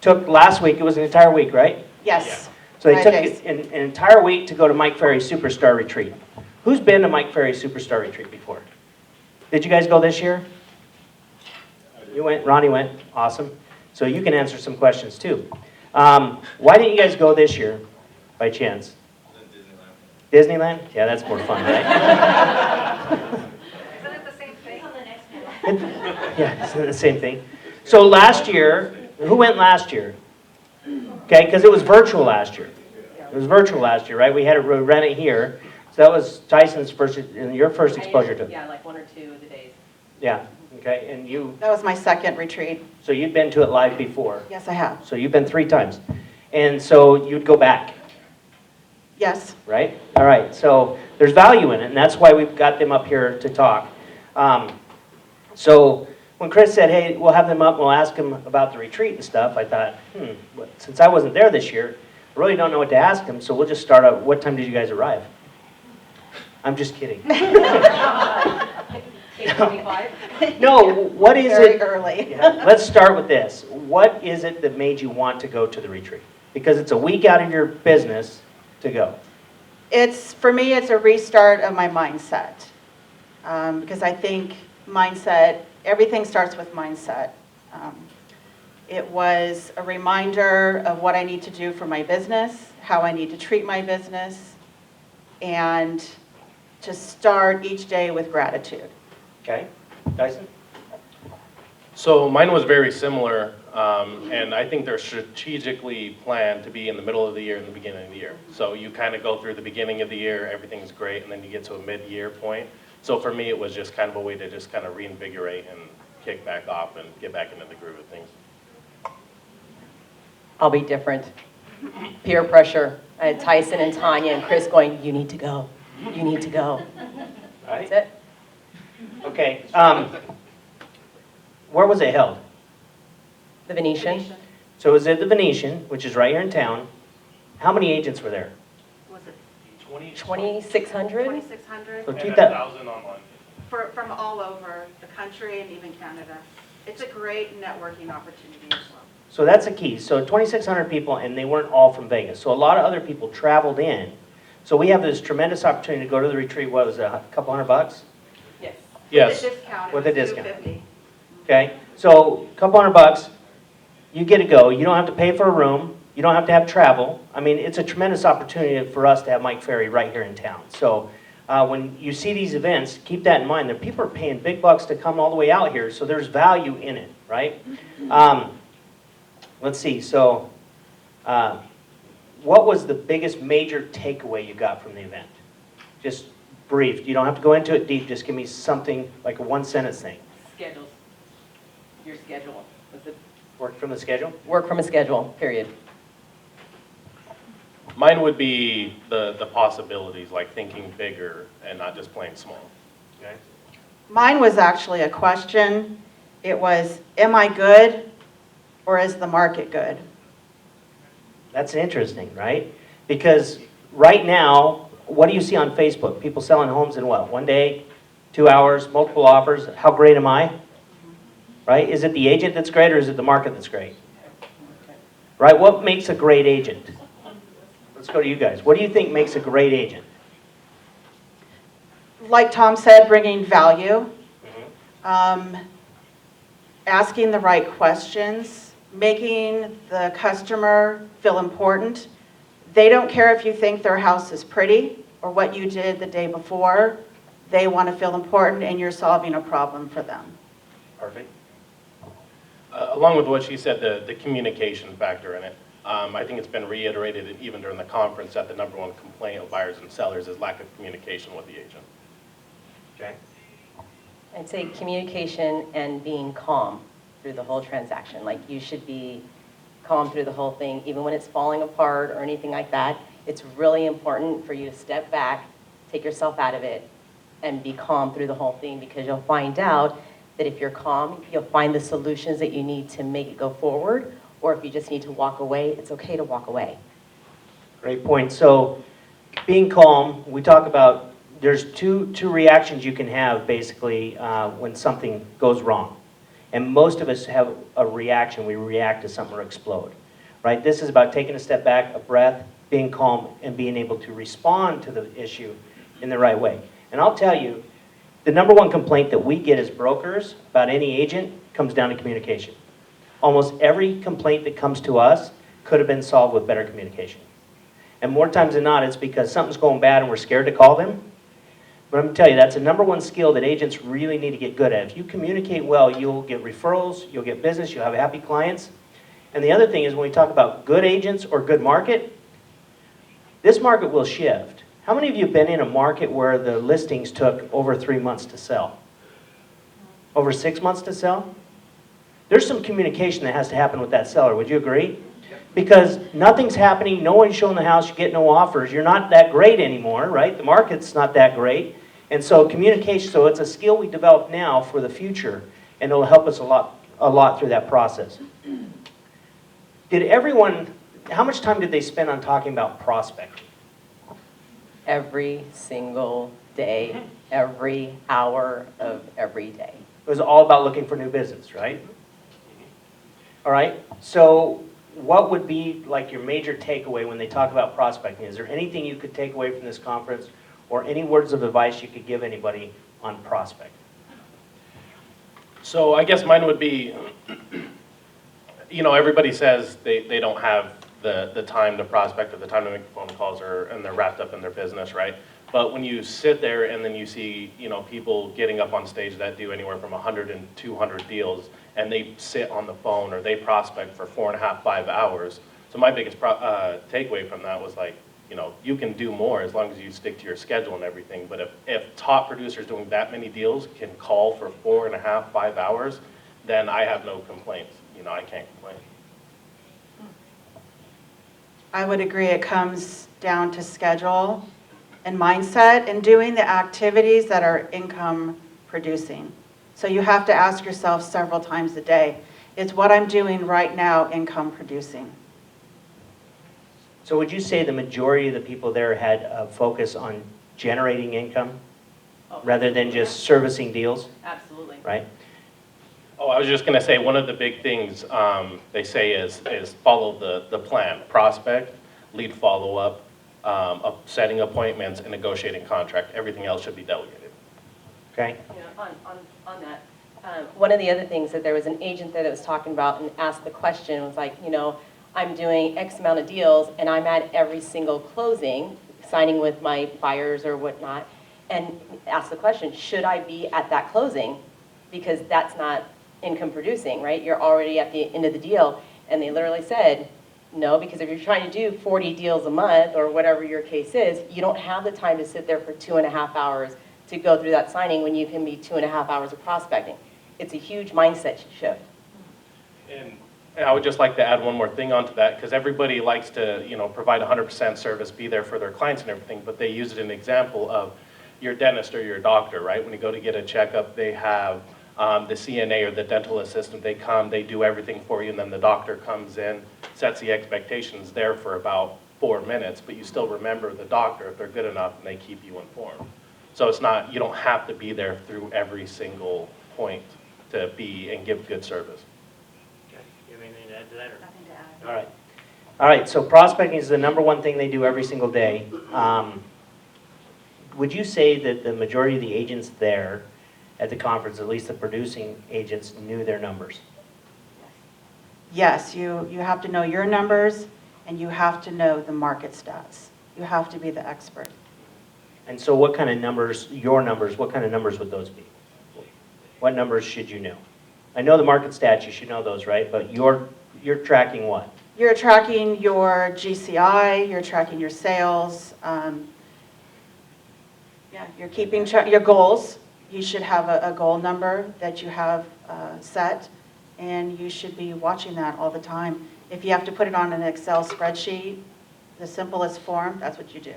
S1: took last week, it was an entire week, right?
S3: Yes.
S1: So they
S3: 5
S1: took
S3: days.
S1: an entire week to go to Mike Ferry's Superstar Retreat. Who's been to Mike Ferry's Superstar Retreat before? Did you guys go this year? You went, Ronnie went, awesome. So you can answer some questions too. Why didn't you guys go this year, by chance? Disneyland? Yeah, that's more fun, right?
S4: Isn't it the same thing?
S1: Yeah, it's the same thing. So last year, who went last year? Okay, because it was virtual last year. It was virtual last year, right? We had to rent it here. So that was Tyson's first, and your first exposure to it.
S11: Yeah, like 1 or 2 of the days.
S1: Yeah, okay, and you,
S3: That was my second retreat.
S1: so you'd been to it live before,
S3: Yes, I have.
S1: so you've been 3 times. And so you'd go back,
S3: Yes.
S1: right? All right, so there's value in it, and that's why we've got them up here to talk. So when Chris said, hey, we'll have them up, we'll ask them about the retreat and stuff, I thought, since I wasn't there this year, I really don't know what to ask them, so we'll just start out, what time did you guys arrive? I'm just kidding.
S4: 8:25?
S1: No, what is
S3: Very
S1: it?
S3: early.
S1: Yeah, let's start with this. What is it that made you want to go to the retreat? Because it's a week out of your business to go.
S3: For me, it's a restart of my mindset. Because I think mindset, everything starts with mindset. It was a reminder of what I need to do for my business, how I need to treat my business, and to start each day with gratitude.
S1: Okay, Dyson?
S11: So mine was very similar, and I think they're strategically planned to be in the middle of the year and the beginning of the year. So you kind of go through the beginning of the year, everything's great, and then you get to a mid-year point. So for me, it was just kind of a way to just kind of reinvigorate and kick back off and get back into the groove of things.
S12: I'll be different. Peer pressure. I had Tyson and Tanya and Chris going, you need to go. You need to go.
S1: Right.
S12: That's it.
S1: Okay, where was it held?
S12: The Venetian.
S1: So it was at the Venetian, which is right here in town. How many agents were there?
S13: Was it
S12: 2,600?
S13: 2,600?
S1: So
S11: And
S1: 2,000.
S11: 1,000 online.
S13: From all over the country and even Canada. It's a great networking opportunity as well.
S1: So that's the key. So 2,600 people, and they weren't all from Vegas. So a lot of other people traveled in. So we have this tremendous opportunity to go to the retreat. What was it, a couple $100?
S12: Yes.
S11: Yes.
S13: With a discount,
S1: With
S13: it
S1: a
S13: was
S1: discount.
S13: $250.
S1: Okay, so a couple $100, you get to go. You don't have to pay for a room. You don't have to have travel. I mean, it's a tremendous opportunity for us to have Mike Ferry right here in town. So when you see these events, keep that in mind. That people are paying big bucks to come all the way out here, so there's value in it, right? Let's see. So, what was the biggest major takeaway you got from the event? Just brief. You don't have to go into it deep. Just give me something like a one-sentence thing.
S12: Schedules. Your schedule.
S1: Work from the schedule.
S12: Work from a schedule, period.
S11: Mine would be the possibilities, like thinking bigger and not just playing small.
S1: Okay.
S3: Mine was actually a question. It was, am I good or is the market good?
S1: That's interesting, right? Because right now, what do you see on Facebook? People selling homes in what? 1 day, 2 hours, multiple offers. How great am I? Right? Is it the agent that's great or is it the market that's great? Right? What makes a great agent? Let's go to you guys. What do you think makes a great agent?
S3: Like Tom said, bringing value, asking the right questions, making the customer feel important. They don't care if you think their house is pretty or what you did the day before. They want to feel important and you're solving a problem for them.
S1: Perfect.
S11: Along with what she said, the communication factor in it. I think it's been reiterated even during the conference that the number one complaint of buyers and sellers is lack of communication with the agent.
S1: Okay.
S12: I'd say communication and being calm through the whole transaction. Like you should be calm through the whole thing, even when it's falling apart or anything like that. It's really important for you to step back, take yourself out of it, and be calm through the whole thing because you'll find out that if you're calm, you'll find the solutions that you need to make it go forward. Or if you just need to walk away, it's okay to walk away.
S1: Great point. So being calm, we talk about there's two reactions you can have basically when something goes wrong. And most of us have a reaction. We react to something or explode. Right? This is about taking a step back, a breath, being calm, and being able to respond to the issue in the right way. And I'll tell you, the number one complaint that we get as brokers about any agent comes down to communication. Almost every complaint that comes to us could have been solved with better communication. And more times than not, it's because something's going bad and we're scared to call them. But I'm going to tell you, that's the number one skill that agents really need to get good at. If you communicate well, you'll get referrals, you'll get business, you'll have happy clients. And the other thing is when we talk about good agents or good market, this market will shift. How many of you have been in a market where the listings took over 3 months to sell? over 6 months to sell? There's some communication that has to happen with that seller, would you agree? Because nothing's happening, no one's showing the house, you get no offers, you're not that great anymore, right? The market's not that great. And so communication, so it's a skill we develop now for the future, and it'll help us a lot through that process. Did everyone, how much time did they spend on talking about prospecting?
S12: Every single day, every hour of every day.
S1: It was all about looking for new business, right? All right, so what would be like your major takeaway when they talk about prospecting? Is there anything you could take away from this conference or any words of advice you could give anybody on prospecting?
S11: So I guess mine would be, everybody says they don't have the time to prospect or the time to make phone calls and they're wrapped up in their business, right? But when you sit there and then you see, people getting up on stage that do anywhere from 100 and 200 deals, and they sit on the phone or they prospect for 4.5, 5 hours. So my biggest takeaway from that was like, you can do more as long as you stick to your schedule and everything. But if top producers doing that many deals can call for 4.5, 5 hours, then I have no complaints. I can't complain.
S13: I would agree, it comes down to schedule and mindset and doing the activities that are income producing. So you have to ask yourself several times a day, is what I'm doing right now income producing?
S1: So would you say the majority of the people there had a focus on generating income rather than just servicing deals,
S12: Absolutely.
S1: right?
S11: Oh, I was just going to say, one of the big things they say is follow the plan. Prospect, lead follow-up, setting appointments, and negotiating contract. Everything else should be delegated.
S1: Okay?
S12: On that, one of the other things that there was an agent there that was talking about and asked the question was like, I'm doing X amount of deals and I'm at every single closing, signing with my buyers or whatnot, and asked the question, should I be at that closing? Because that's not income producing, right? You're already at the end of the deal. And they literally said, no, because if you're trying to do 40 deals a month or whatever your case is, you don't have the time to sit there for 2.5 hours to go through that signing when you can be 2.5 hours of prospecting. It's a huge mindset shift.
S11: And I would just like to add one more thing onto that, because everybody likes to, provide 100% service, be there for their clients and everything, but they use it as an example of your dentist or your doctor, right? When you go to get a checkup, they have the CNA or the dental assistant, they come, they do everything for you, and then the doctor comes in, sets the expectations there for about 4 minutes, but you still remember the doctor if they're good enough and they keep you informed. So it's not, you don't have to be there through every single point to be and give good service.
S1: Okay. You have anything to add to that? Or?
S13: Nothing to add.
S1: All right. All right, so prospecting is the #1 thing they do every single day. Would you say that the majority of the agents there at the conference, at least the producing agents, knew their numbers?
S13: Yes, you have to know your numbers and you have to know the market stats. You have to be the expert.
S1: And so what kind of numbers, your numbers, what kind of numbers would those be? What numbers should you know? I know the market stats, you should know those, right? But you're tracking what?
S13: You're tracking your GCI, you're tracking your sales, you're keeping your goals. You should have a goal number that you have set, and you should be watching that all the time. If you have to put it on an Excel spreadsheet, the simplest form, that's what you do.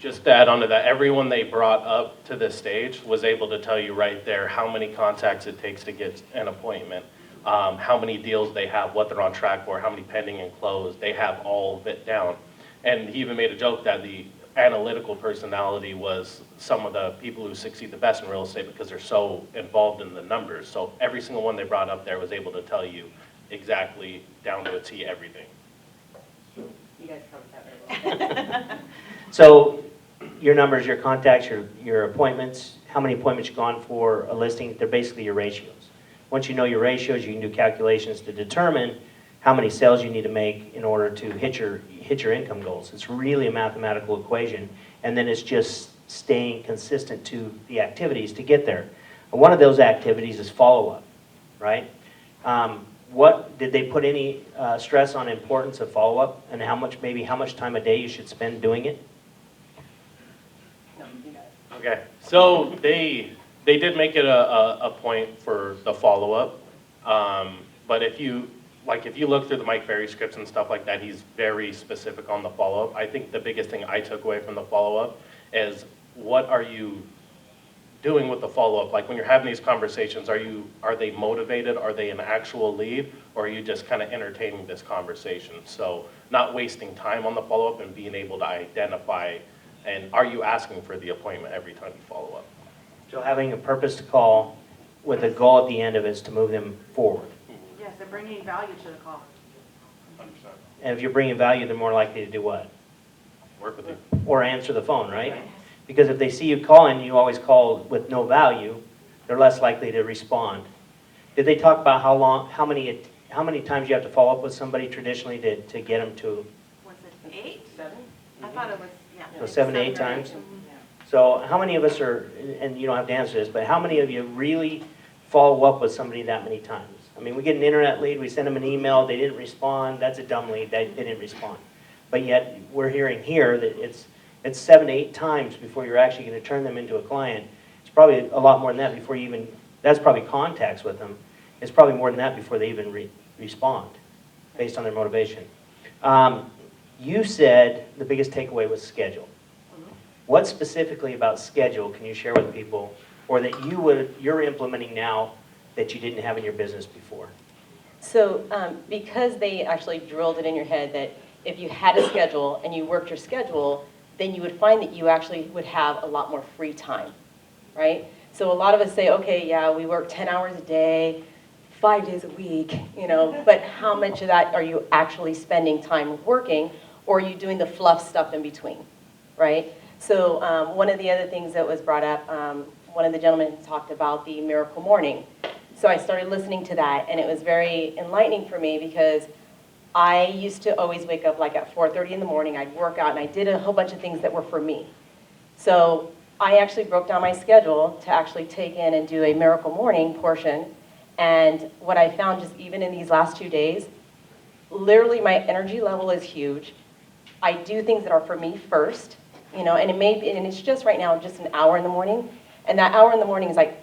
S11: Just to add on to that, everyone they brought up to the stage was able to tell you right there how many contacts it takes to get an appointment, how many deals they have, what they're on track for, how many pending and closed. They have all of it down. And he even made a joke that the analytical personality was some of the people who succeed the best in real estate because they're so involved in the numbers. So every single one they brought up there was able to tell you exactly down to a T everything.
S12: You guys covered that very well.
S1: So your numbers, your contacts, your appointments, how many appointments you've gone for a listing, they're basically your ratios. Once you know your ratios, you can do calculations to determine how many sales you need to make in order to hit your income goals. It's really a mathematical equation, and then it's just staying consistent to the activities to get there. And one of those activities is follow-up, right? What did they put any stress on importance of follow-up, and how much time a day you should spend doing it?
S11: Okay, so they They did make it a point for the follow-up, but if you look through the Mike Ferry scripts and stuff like that, he's very specific on the follow-up. I think the biggest thing I took away from the follow-up is, what are you doing with the follow-up? Like when you're having these conversations, are they motivated? Are they an actual lead? Or are you just kind of entertaining this conversation? So not wasting time on the follow-up and being able to identify, and are you asking for the appointment every time you follow up?
S1: So having a purpose to call with a goal at the end of it is to move them forward.
S13: Yes, they're bringing value to the call.
S11: 100%.
S1: And if you're bringing value, they're more likely to do what?
S11: Work with you.
S1: Or answer the phone, right? Because if they see you calling, you always call with no value, they're less likely to respond. Did they talk about how many times you have to follow up with somebody traditionally to get them to?
S13: Was it 8? 7? I thought it was, yeah.
S1: So 7 to 8
S13: or 8.
S1: times? So how many of us are, and you don't have to answer this, but how many of you really follow up with somebody that many times? I mean, we get an internet lead, we send them an email, they didn't respond, that's a dumb lead, they didn't respond. But yet, we're hearing here that it's 7 to 8 times before you're actually going to turn them into a client. It's probably a lot more than that before you even, that's probably contacts with them. It's probably more than that before they even respond, based on their motivation. You said the biggest takeaway was schedule. What specifically about schedule can you share with people, or that you're implementing now that you didn't have in your business before?
S12: So because they actually drilled it in your head that if you had a schedule and you worked your schedule, then you would find that you actually would have a lot more free time, right? So a lot of us say, okay, yeah, we work 10 hours a day, 5 days a week, but how much of that are you actually spending time working, or are you doing the fluff stuff in between, right? So one of the other things that was brought up, one of the gentlemen talked about the miracle morning. So I started listening to that, and it was very enlightening for me, because I used to always wake up like at 4:30 in the morning, I'd work out, and I did a whole bunch of things that were for me. So I actually broke down my schedule to actually take in and do a miracle morning portion. And what I found, just even in these last 2 days, literally my energy level is huge. I do things that are for me first, and and it's just right now just an hour in the morning. And that hour in the morning is like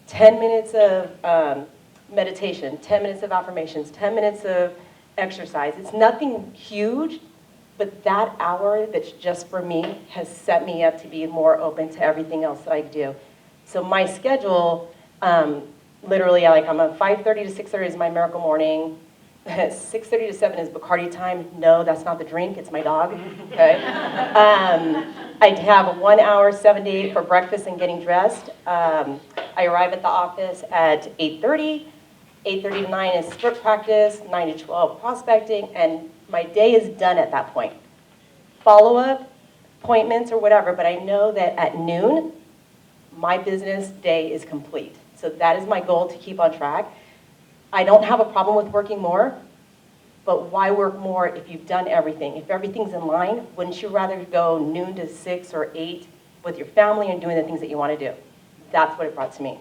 S12: 10 minutes of meditation, 10 minutes of affirmations, 10 minutes of exercise. It's nothing huge, but that hour that's just for me has set me up to be more open to everything else that I do. So my schedule, literally, I'm a 5:30 to 6:30 is my miracle morning. 6:30 to 7 is Bacardi time. No, that's not the drink, it's my dog, okay? I have a 1 hour, 7 to 8 for breakfast and getting dressed. I arrive at the office at 8:30. 8:30 to 9 is script practice, 9 to 12 prospecting, and my day is done at that point. Follow-up, appointments or whatever, but I know that at noon, my business day is complete. So that is my goal, to keep on track. I don't have a problem with working more, but why work more if you've done everything? If everything's in line, wouldn't you rather go noon to 6 or 8 with your family and doing the things that you want to do? That's what it brought to me.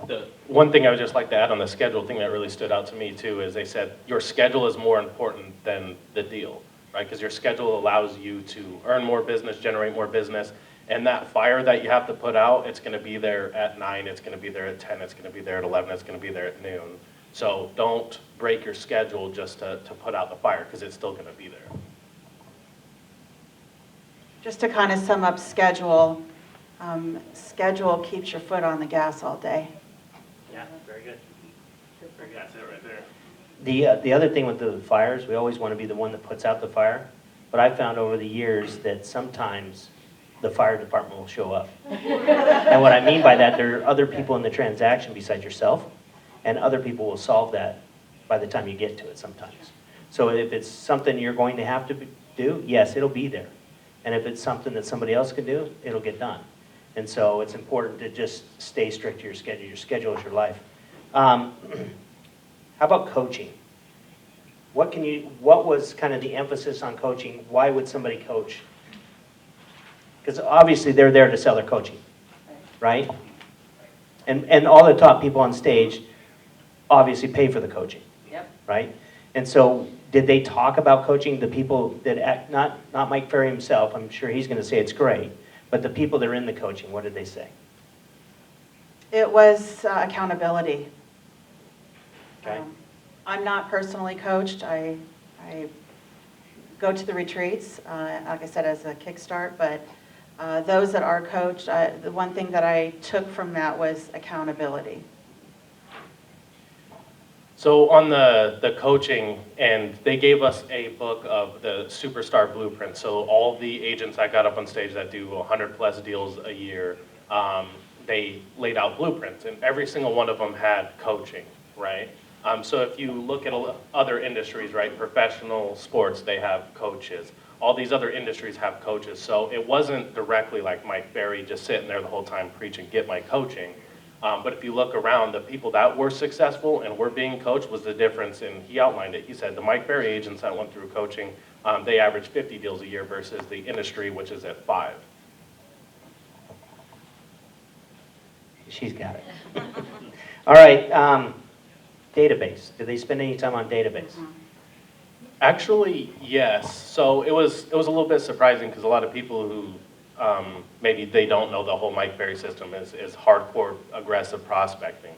S11: The one thing I would just like to add on the schedule thing that really stood out to me too is they said your schedule is more important than the deal, right? Because your schedule allows you to earn more business, generate more business, and that fire that you have to put out, it's going to be there at 9, it's going to be there at 10, it's going to be there at 11, it's going to be there at noon. So don't break your schedule just to put out the fire, because it's still going to be there.
S13: Just to kind of sum up schedule, schedule keeps your foot on the gas all day.
S1: Yeah, very good. Very good.
S11: That's it right there.
S1: The other thing with the fires, we always want to be the one that puts out the fire. But I found over the years that sometimes the fire department will show up. And what I mean by that, there are other people in the transaction besides yourself, and other people will solve that by the time you get to it sometimes. So if it's something you're going to have to do, yes, it'll be there. And if it's something that somebody else can do, it'll get done. And so it's important to just stay strict to your schedule. Your schedule is your life. How about coaching? What was kind of the emphasis on coaching? Why would somebody coach? Because obviously they're there to sell their coaching, right? And all the top people on stage obviously pay for the coaching,
S12: Yep.
S1: right? And so did they talk about coaching? The people that act, not Mike Ferry himself, I'm sure he's going to say it's great, but the people that are in the coaching, what did they say?
S13: It was accountability.
S1: Okay.
S13: I'm not personally coached. I go to the retreats, like I said, as a kickstart, but those that are coached, the one thing that I took from that was accountability.
S11: So on the coaching, and they gave us a book of the Superstar Blueprint. So all the agents that got up on stage that do 100+ deals a year, they laid out blueprints, and every single one of them had coaching, right? So if you look at other industries, right, professional sports, they have coaches. All these other industries have coaches. So it wasn't directly like Mike Berry just sitting there the whole time preaching, get my coaching. But if you look around, the people that were successful and were being coached was the difference, and he outlined it. He said the Mike Berry agents that went through coaching, they averaged 50 deals a year versus the industry, which is at 5.
S1: She's got it. All right, database. Did they spend any time on database?
S11: Actually, yes. So it was a little bit surprising because a lot of people who maybe they don't know the whole Mike Berry system is hardcore aggressive prospecting.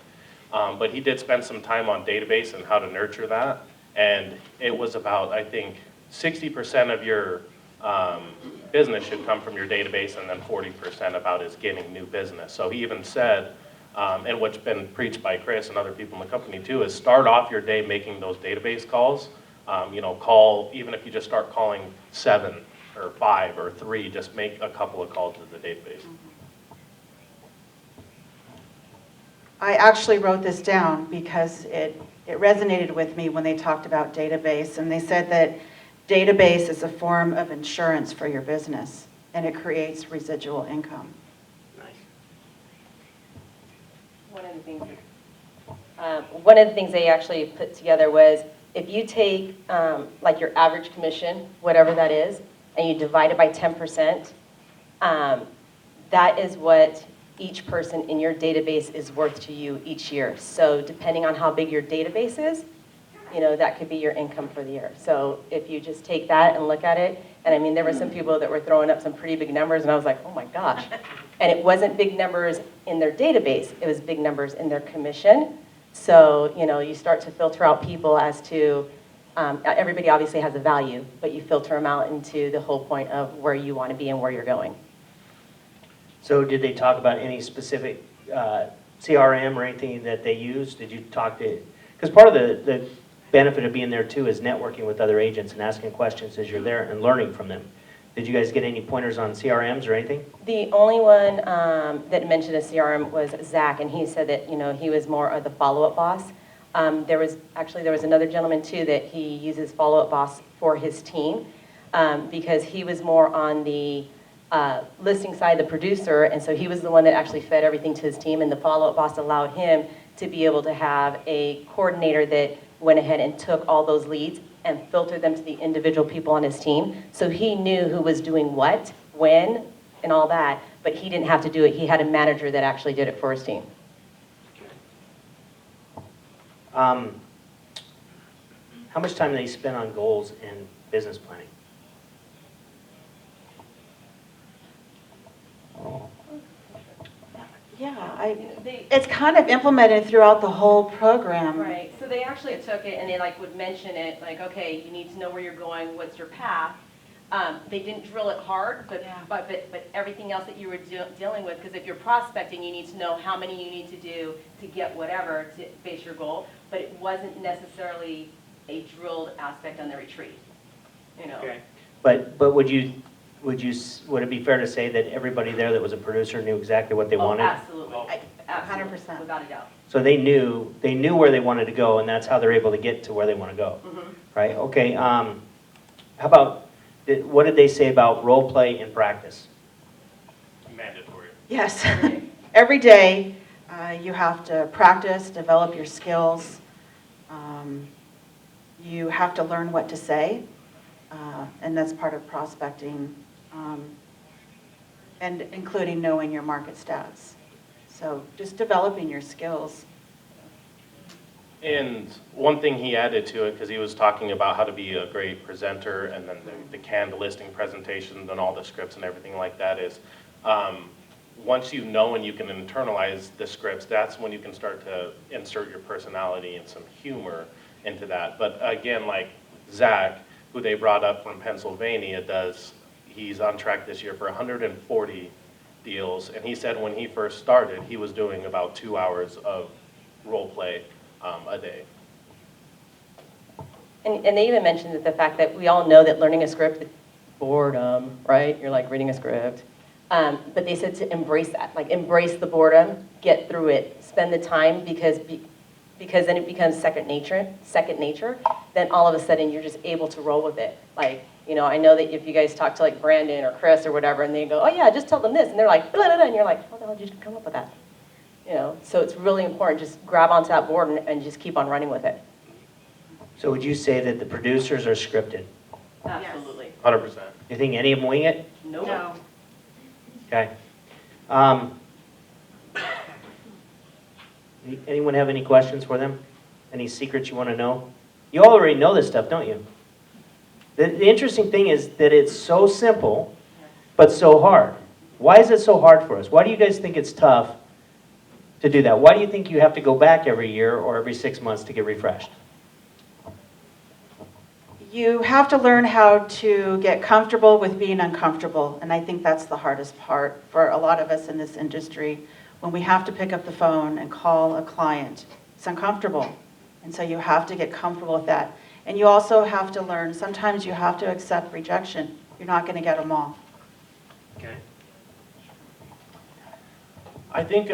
S11: But he did spend some time on database and how to nurture that. And it was about, I think, 60% of your business should come from your database, and then 40% about is getting new business. So he even said, and what's been preached by Chris and other people in the company too, is start off your day making those database calls. Call, even if you just start calling 7 or 5 or 3, just make a couple of calls to the database.
S13: I actually wrote this down because it resonated with me when they talked about database, and they said that database is a form of insurance for your business, and it creates residual income.
S1: Nice.
S12: One of the things they actually put together was if you take like your average commission, whatever that is, and you divide it by 10%, that is what each person in your database is worth to you each year. So depending on how big your database is, that could be your income for the year. So if you just take that and look at it, and I mean, there were some people that were throwing up some pretty big numbers, and I was like, oh my gosh. And it wasn't big numbers in their database, it was big numbers in their commission. So, you start to filter out people as to, everybody obviously has a value, but you filter them out into the whole point of where you want to be and where you're going.
S1: So did they talk about any specific CRM or anything that they use? Did you talk to, because part of the benefit of being there too is networking with other agents and asking questions as you're there and learning from them. Did you guys get any pointers on CRMs or anything?
S12: The only one that mentioned a CRM was Zach, and he said that he was more of the follow-up boss. There was another gentleman too that he uses follow-up boss for his team because he was more on the listing side, the producer, and so he was the one that actually fed everything to his team, and the follow-up boss allowed him to be able to have a coordinator that went ahead and took all those leads and filtered them to the individual people on his team. So he knew who was doing what, when, and all that, but he didn't have to do it. He had a manager that actually did it for his team.
S1: How much time do they spend on goals and business planning?
S13: Yeah, it's kind of implemented throughout the whole program.
S12: Right, so they actually took it and they would mention it, okay, you need to know where you're going, what's your path. They didn't drill it hard, but everything else that you were dealing with, because if you're prospecting, you need to know how many you need to do to get whatever to face your goal, but it wasn't necessarily a drilled aspect on the retreat,
S1: Okay. But would it be fair to say that everybody there that was a producer knew exactly what they wanted?
S12: Absolutely.
S13: 100%.
S12: Without a doubt.
S1: So they knew where they wanted to go, and that's how they're able to get to where they want to go, right? Okay. How about what did they say about role play and practice?
S11: Mandatory.
S13: Yes. Every day you have to practice, develop your skills. You have to learn what to say, and that's part of prospecting, and including knowing your market stats. So just developing your skills.
S11: And one thing he added to it, because he was talking about how to be a great presenter, and then the canned listing presentations and all the scripts and everything like that is, once you know and you can internalize the scripts, that's when you can start to insert your personality and some humor into that. But again, like Zach, who they brought up from Pennsylvania, he's on track this year for 140 deals, and he said when he first started, he was doing about 2 hours of role play a day.
S12: And they even mentioned that the fact that we all know that learning a script, boredom, right? You're like reading a script. But they said to embrace that, like embrace the boredom, get through it, spend the time because then it becomes second nature. Then all of a sudden you're just able to roll with it. Like, you know, I know that if you guys talk to like Brandon or Chris or whatever, and they go, oh yeah, just tell them this, and they're like, blah, blah, blah, and you're like, how the hell did you come up with that? You know, so it's really important, just grab onto that board and just keep on running with it.
S1: So would you say that the producers are scripted?
S12: Absolutely.
S11: 100%.
S1: You think any of them wing it?
S12: Nope.
S3: No.
S1: Okay. Anyone have any questions for them? Any secrets you want to know? You already know this stuff, don't you? The interesting thing is that it's so simple, but so hard. Why is it so hard for us? Why do you guys think it's tough to do that? Why do you think you have to go back every year or every 6 months to get refreshed?
S13: You have to learn how to get comfortable with being uncomfortable, and I think that's the hardest part for a lot of us in this industry. When we have to pick up the phone and call a client, it's uncomfortable, and so you have to get comfortable with that. And you also have to learn, sometimes you have to accept rejection. You're not going to get them all.
S1: Okay.
S11: I think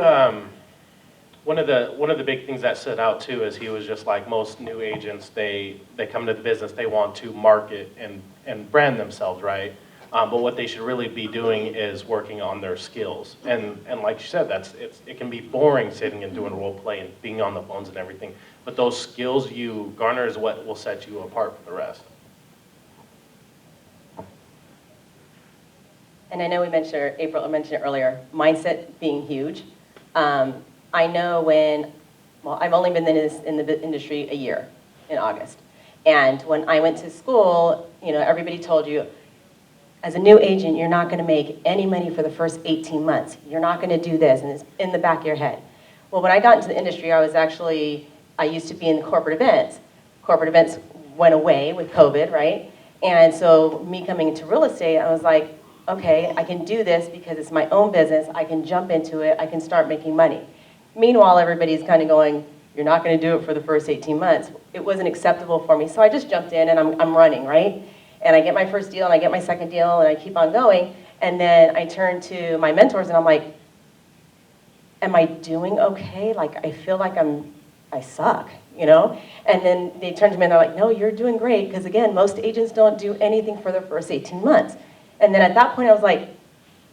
S11: one of the big things that stood out too is he was just like most new agents, they come to the business, they want to market and brand themselves, right? But what they should really be doing is working on their skills. And like you said, it can be boring sitting and doing role play and being on the phones and everything. But those skills you garner is what will set you apart from the rest.
S12: And I know April mentioned it earlier, mindset being huge. I know I've only been in the industry a year in August. And when I went to school, you know, everybody told you, as a new agent, you're not going to make any money for the first 18 months. You're not going to do this, and it's in the back of your head. Well, when I got into the industry, I used to be in corporate events. Corporate events went away with COVID, right? And so me coming into real estate, I was like, okay, I can do this because it's my own business. I can jump into it. I can start making money. Meanwhile, everybody's kind of going, you're not going to do it for the first 18 months. It wasn't acceptable for me. So I just jumped in and I'm running, right? And I get my first deal and I get my second deal and I keep on going. And then I turn to my mentors and I'm like, am I doing okay? Like, I feel like I suck, you know? And then they turn to me and they're like, no, you're doing great. Because again, most agents don't do anything for their first 18 months. And then at that point I was like,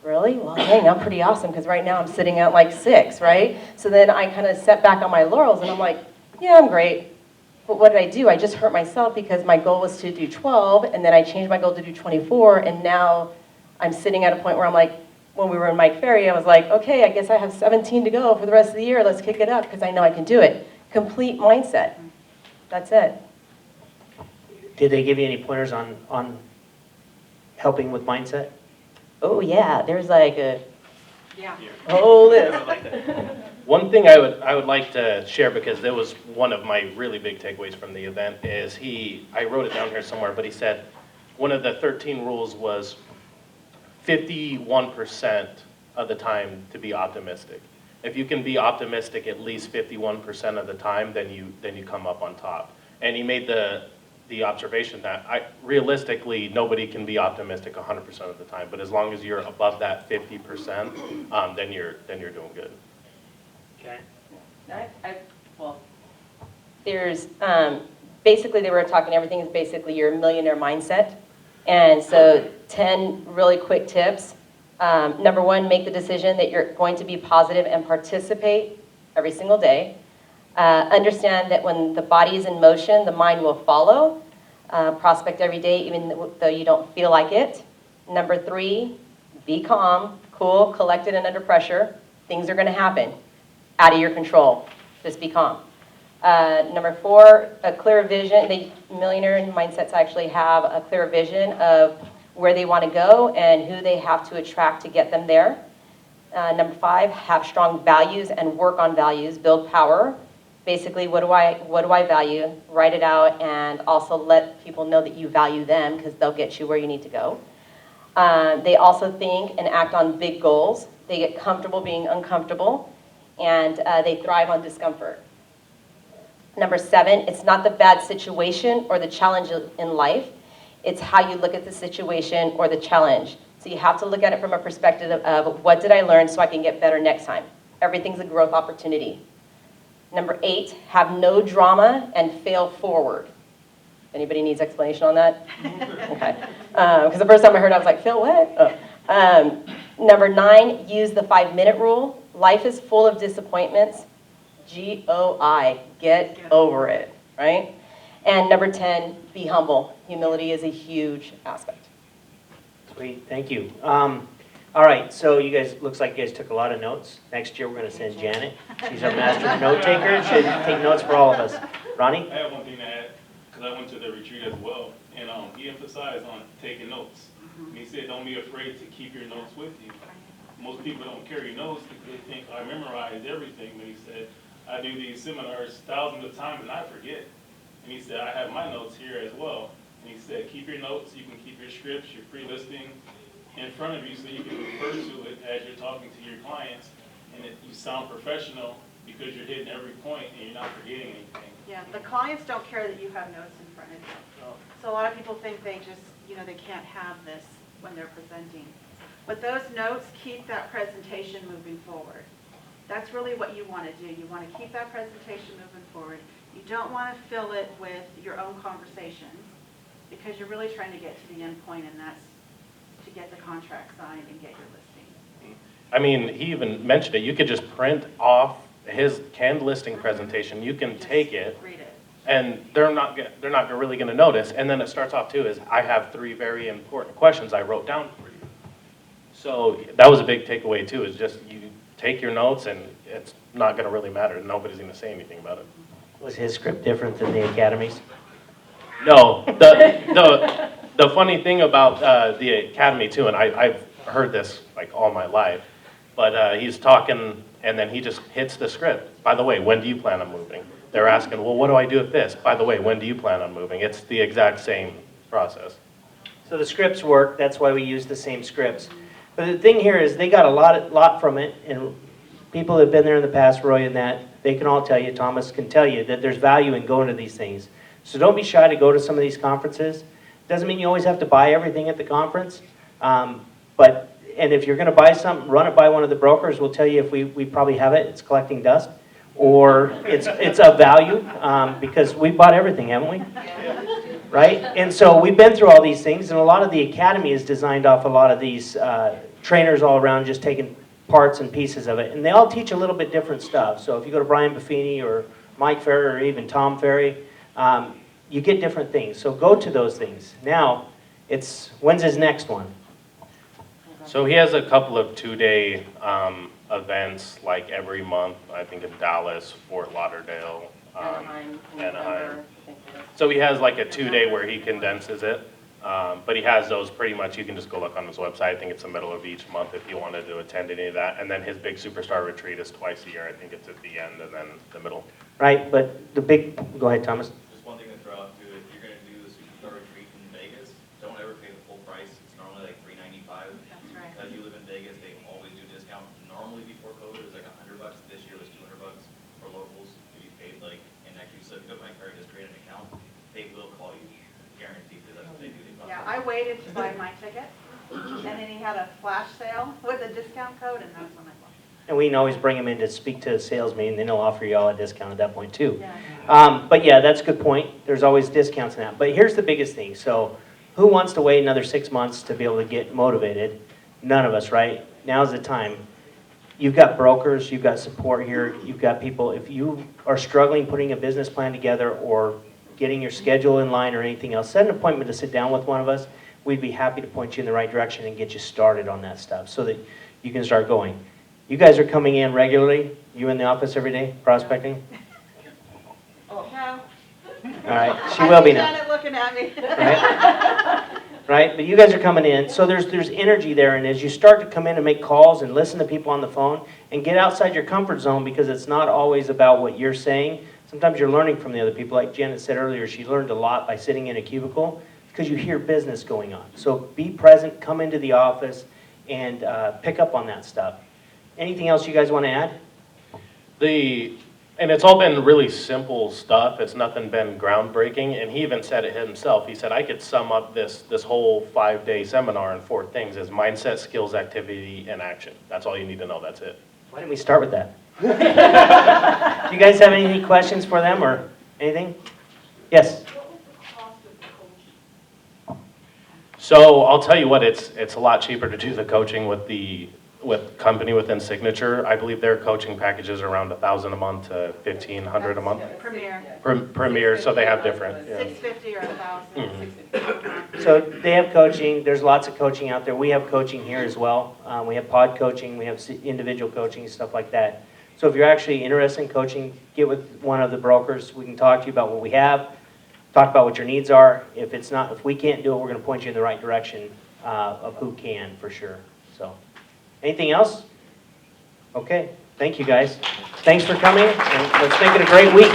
S12: really? Well, dang, I'm pretty awesome because right now I'm sitting at like 6, right? So then I kind of set back on my laurels and I'm like, yeah, I'm great. But what did I do? I just hurt myself because my goal was to do 12 and then I changed my goal to do 24 and now I'm sitting at a point where I'm like, when we were in Mike Ferry, I was like, okay, I guess I have 17 to go for the rest of the year. Let's kick it up because I know I can do it. Complete mindset. That's it.
S1: Did they give you any pointers on helping with mindset?
S12: Oh yeah, there's like a
S3: Yeah.
S12: whole list.
S11: One thing I would like to share, because that was one of my really big takeaways from the event, is I wrote it down here somewhere, but he said one of the 13 rules was 51% of the time to be optimistic. If you can be optimistic at least 51% of the time, then you come up on top. And he made the observation that realistically nobody can be optimistic 100% of the time, but as long as you're above that 50%, then you're doing good.
S1: Okay.
S12: Well, there's basically they were talking. Everything is basically your millionaire mindset, and so 10 really quick tips. Number 1, make the decision that you're going to be positive and participate every single day. Understand that when the body is in motion, the mind will follow. Prospect every day, even though you don't feel like it. Number 3, be calm, cool, collected, and under pressure. Things are going to happen out of your control. Just be calm. Number 4, a clear vision. The millionaire mindsets actually have a clear vision of where they want to go and who they have to attract to get them there. Number 5, have strong values and work on values, build power. Basically, what do I value? Write it out and also let people know that you value them because they'll get you where you need to go. They also think and act on big goals. They get comfortable being uncomfortable, and they thrive on discomfort. Number 7, it's not the bad situation or the challenge in life. It's how you look at the situation or the challenge. So you have to look at it from a perspective of what did I learn so I can get better next time. Everything's a growth opportunity. Number 8, have no drama and fail forward. Anybody needs explanation on that? Okay. Because the first time I heard it, I was like, fail what? Oh. Number 9, use the 5-minute rule. Life is full of disappointments. GOI, get over it, right? And number 10, be humble. Humility is a huge aspect.
S1: Sweet, thank you. All right, so you guys, looks like you guys took a lot of notes. Next year, we're gonna send Janet. She's our master note taker. She'll take notes for all of us. Ronnie?
S14: I have one thing to add, because I went to the retreat as well, and he emphasized on taking notes. And he said, don't be afraid to keep your notes with you. Most people don't carry notes because they think I memorized everything, but he said, I do these seminars thousands of times and I forget. And he said, I have my notes here as well. And he said, keep your notes, you can keep your scripts, your pre-listing in front of you so you can refer to it as you're talking to your clients. And you sound professional because you're hitting every point and you're not forgetting anything.
S13: Yeah, the clients don't care that you have notes in front of you. So a lot of people think they just, they can't have this when they're presenting. But those notes keep that presentation moving forward. That's really what you want to do. You want to keep that presentation moving forward. You don't want to fill it with your own conversations because you're really trying to get to the end point, and that's to get the contract signed and get your listing.
S11: I mean, he even mentioned it. You could just print off his canned listing presentation. You can take it,
S13: Read it.
S11: and they're not really going to notice. And then it starts off too is I have 3 very important questions I wrote down for you. So that was a big takeaway too. Is just you take your notes, and it's not going to really matter. Nobody's going to say anything about it.
S1: Was his script different than the Academy's?
S11: No, the funny thing about the Academy too, and I've heard this like all my life, but he's talking and then he just hits the script. By the way, when do you plan on moving? They're asking, well, what do I do with this? By the way, when do you plan on moving? It's the exact same process.
S1: So the scripts work, that's why we use the same scripts. But the thing here is they got a lot from it, and people that have been there in the past, Roy and that, they can all tell you, Thomas can tell you, that there's value in going to these things. So don't be shy to go to some of these conferences. Doesn't mean you always have to buy everything at the conference, and if you're going to buy something, run it by one of the brokers. We'll tell you if we probably have it, it's collecting dust, or it's of value, because we bought everything, haven't we? Right? And so we've been through all these things, and a lot of the Academy is designed off a lot of these trainers all around just taking parts and pieces of it. And they all teach a little bit different stuff. So if you go to Brian Buffini or Mike Ferry or even Tom Ferry, you get different things. So go to those things. Now, when's his next one?
S11: So he has a couple of 2-day events like every month, I think in Dallas, Fort Lauderdale, Anaheim. So he has like a 2-day where he condenses it. But he has those pretty much, you can just go look on his website. I think it's the middle of each month if you wanted to attend any of that. And then his big superstar retreat is twice a year. I think it's at the end and then the middle.
S1: Right, but go ahead, Thomas.
S15: Just one thing to throw out too, if you're going to do the superstar retreat in Vegas, don't ever pay the full price. It's normally like $395.
S13: That's right.
S15: Because you live in Vegas, they always do discount. Normally before COVID it was like $100. This year it was $200 for locals. If you paid and actually so if you go to my card, just create an account, they will call you, guaranteed, because that's what they do.
S3: Yeah, I waited to buy my ticket, and then he had a flash sale with a discount code, and that's when I bought it.
S1: And we can always bring him in to speak to a sales meeting, then he'll offer you all a discount at that point too.
S3: Yeah.
S1: But yeah, that's a good point. There's always discounts in that. But here's the biggest thing. So who wants to wait another 6 months to be able to get motivated? None of us, right? Now's the time. You've got brokers, you've got support here, you've got people. If you are struggling putting a business plan together or getting your schedule in line or anything else, set an appointment to sit down with one of us. We'd be happy to point you in the right direction and get you started on that stuff so that you can start going. You guys are coming in regularly? You in the office every day prospecting?
S3: Oh, no.
S1: All right, she will be now.
S3: Janet looking at me.
S1: Right? right? But you guys are coming in, so there's energy there, and as you start to come in and make calls and listen to people on the phone and get outside your comfort zone, because it's not always about what you're saying. Sometimes you're learning from the other people. Like Janet said earlier, she learned a lot by sitting in a cubicle because you hear business going on. So be present, come into the office, and pick up on that stuff. Anything else you guys want to add?
S11: And it's all been really simple stuff. It's nothing been groundbreaking. And he even said it himself. He said, I could sum up this whole 5-day seminar in 4 things: is mindset, skills, activity, and action. That's all you need to know. That's it.
S1: Why didn't we start with that? Do you guys have any questions for them or anything? Yes? So I'll tell you what, it's a lot cheaper to do the coaching with company within Signature. I believe their coaching packages are around $1,000 a month to $1,500 a month.
S13: Premier.
S11: Premier, so they have different. Yeah.
S13: 650 or 1,000.
S1: So they have coaching. There's lots of coaching out there. We have coaching here as well. We have pod coaching. We have individual coaching, stuff like that. So if you're actually interested in coaching, get with one of the brokers. We can talk to you about what we have, talk about what your needs are. If we can't do it, we're going to point you in the right direction of who can for sure. So, anything else? Okay. Thank you guys. Thanks for coming, and let's make it a great week.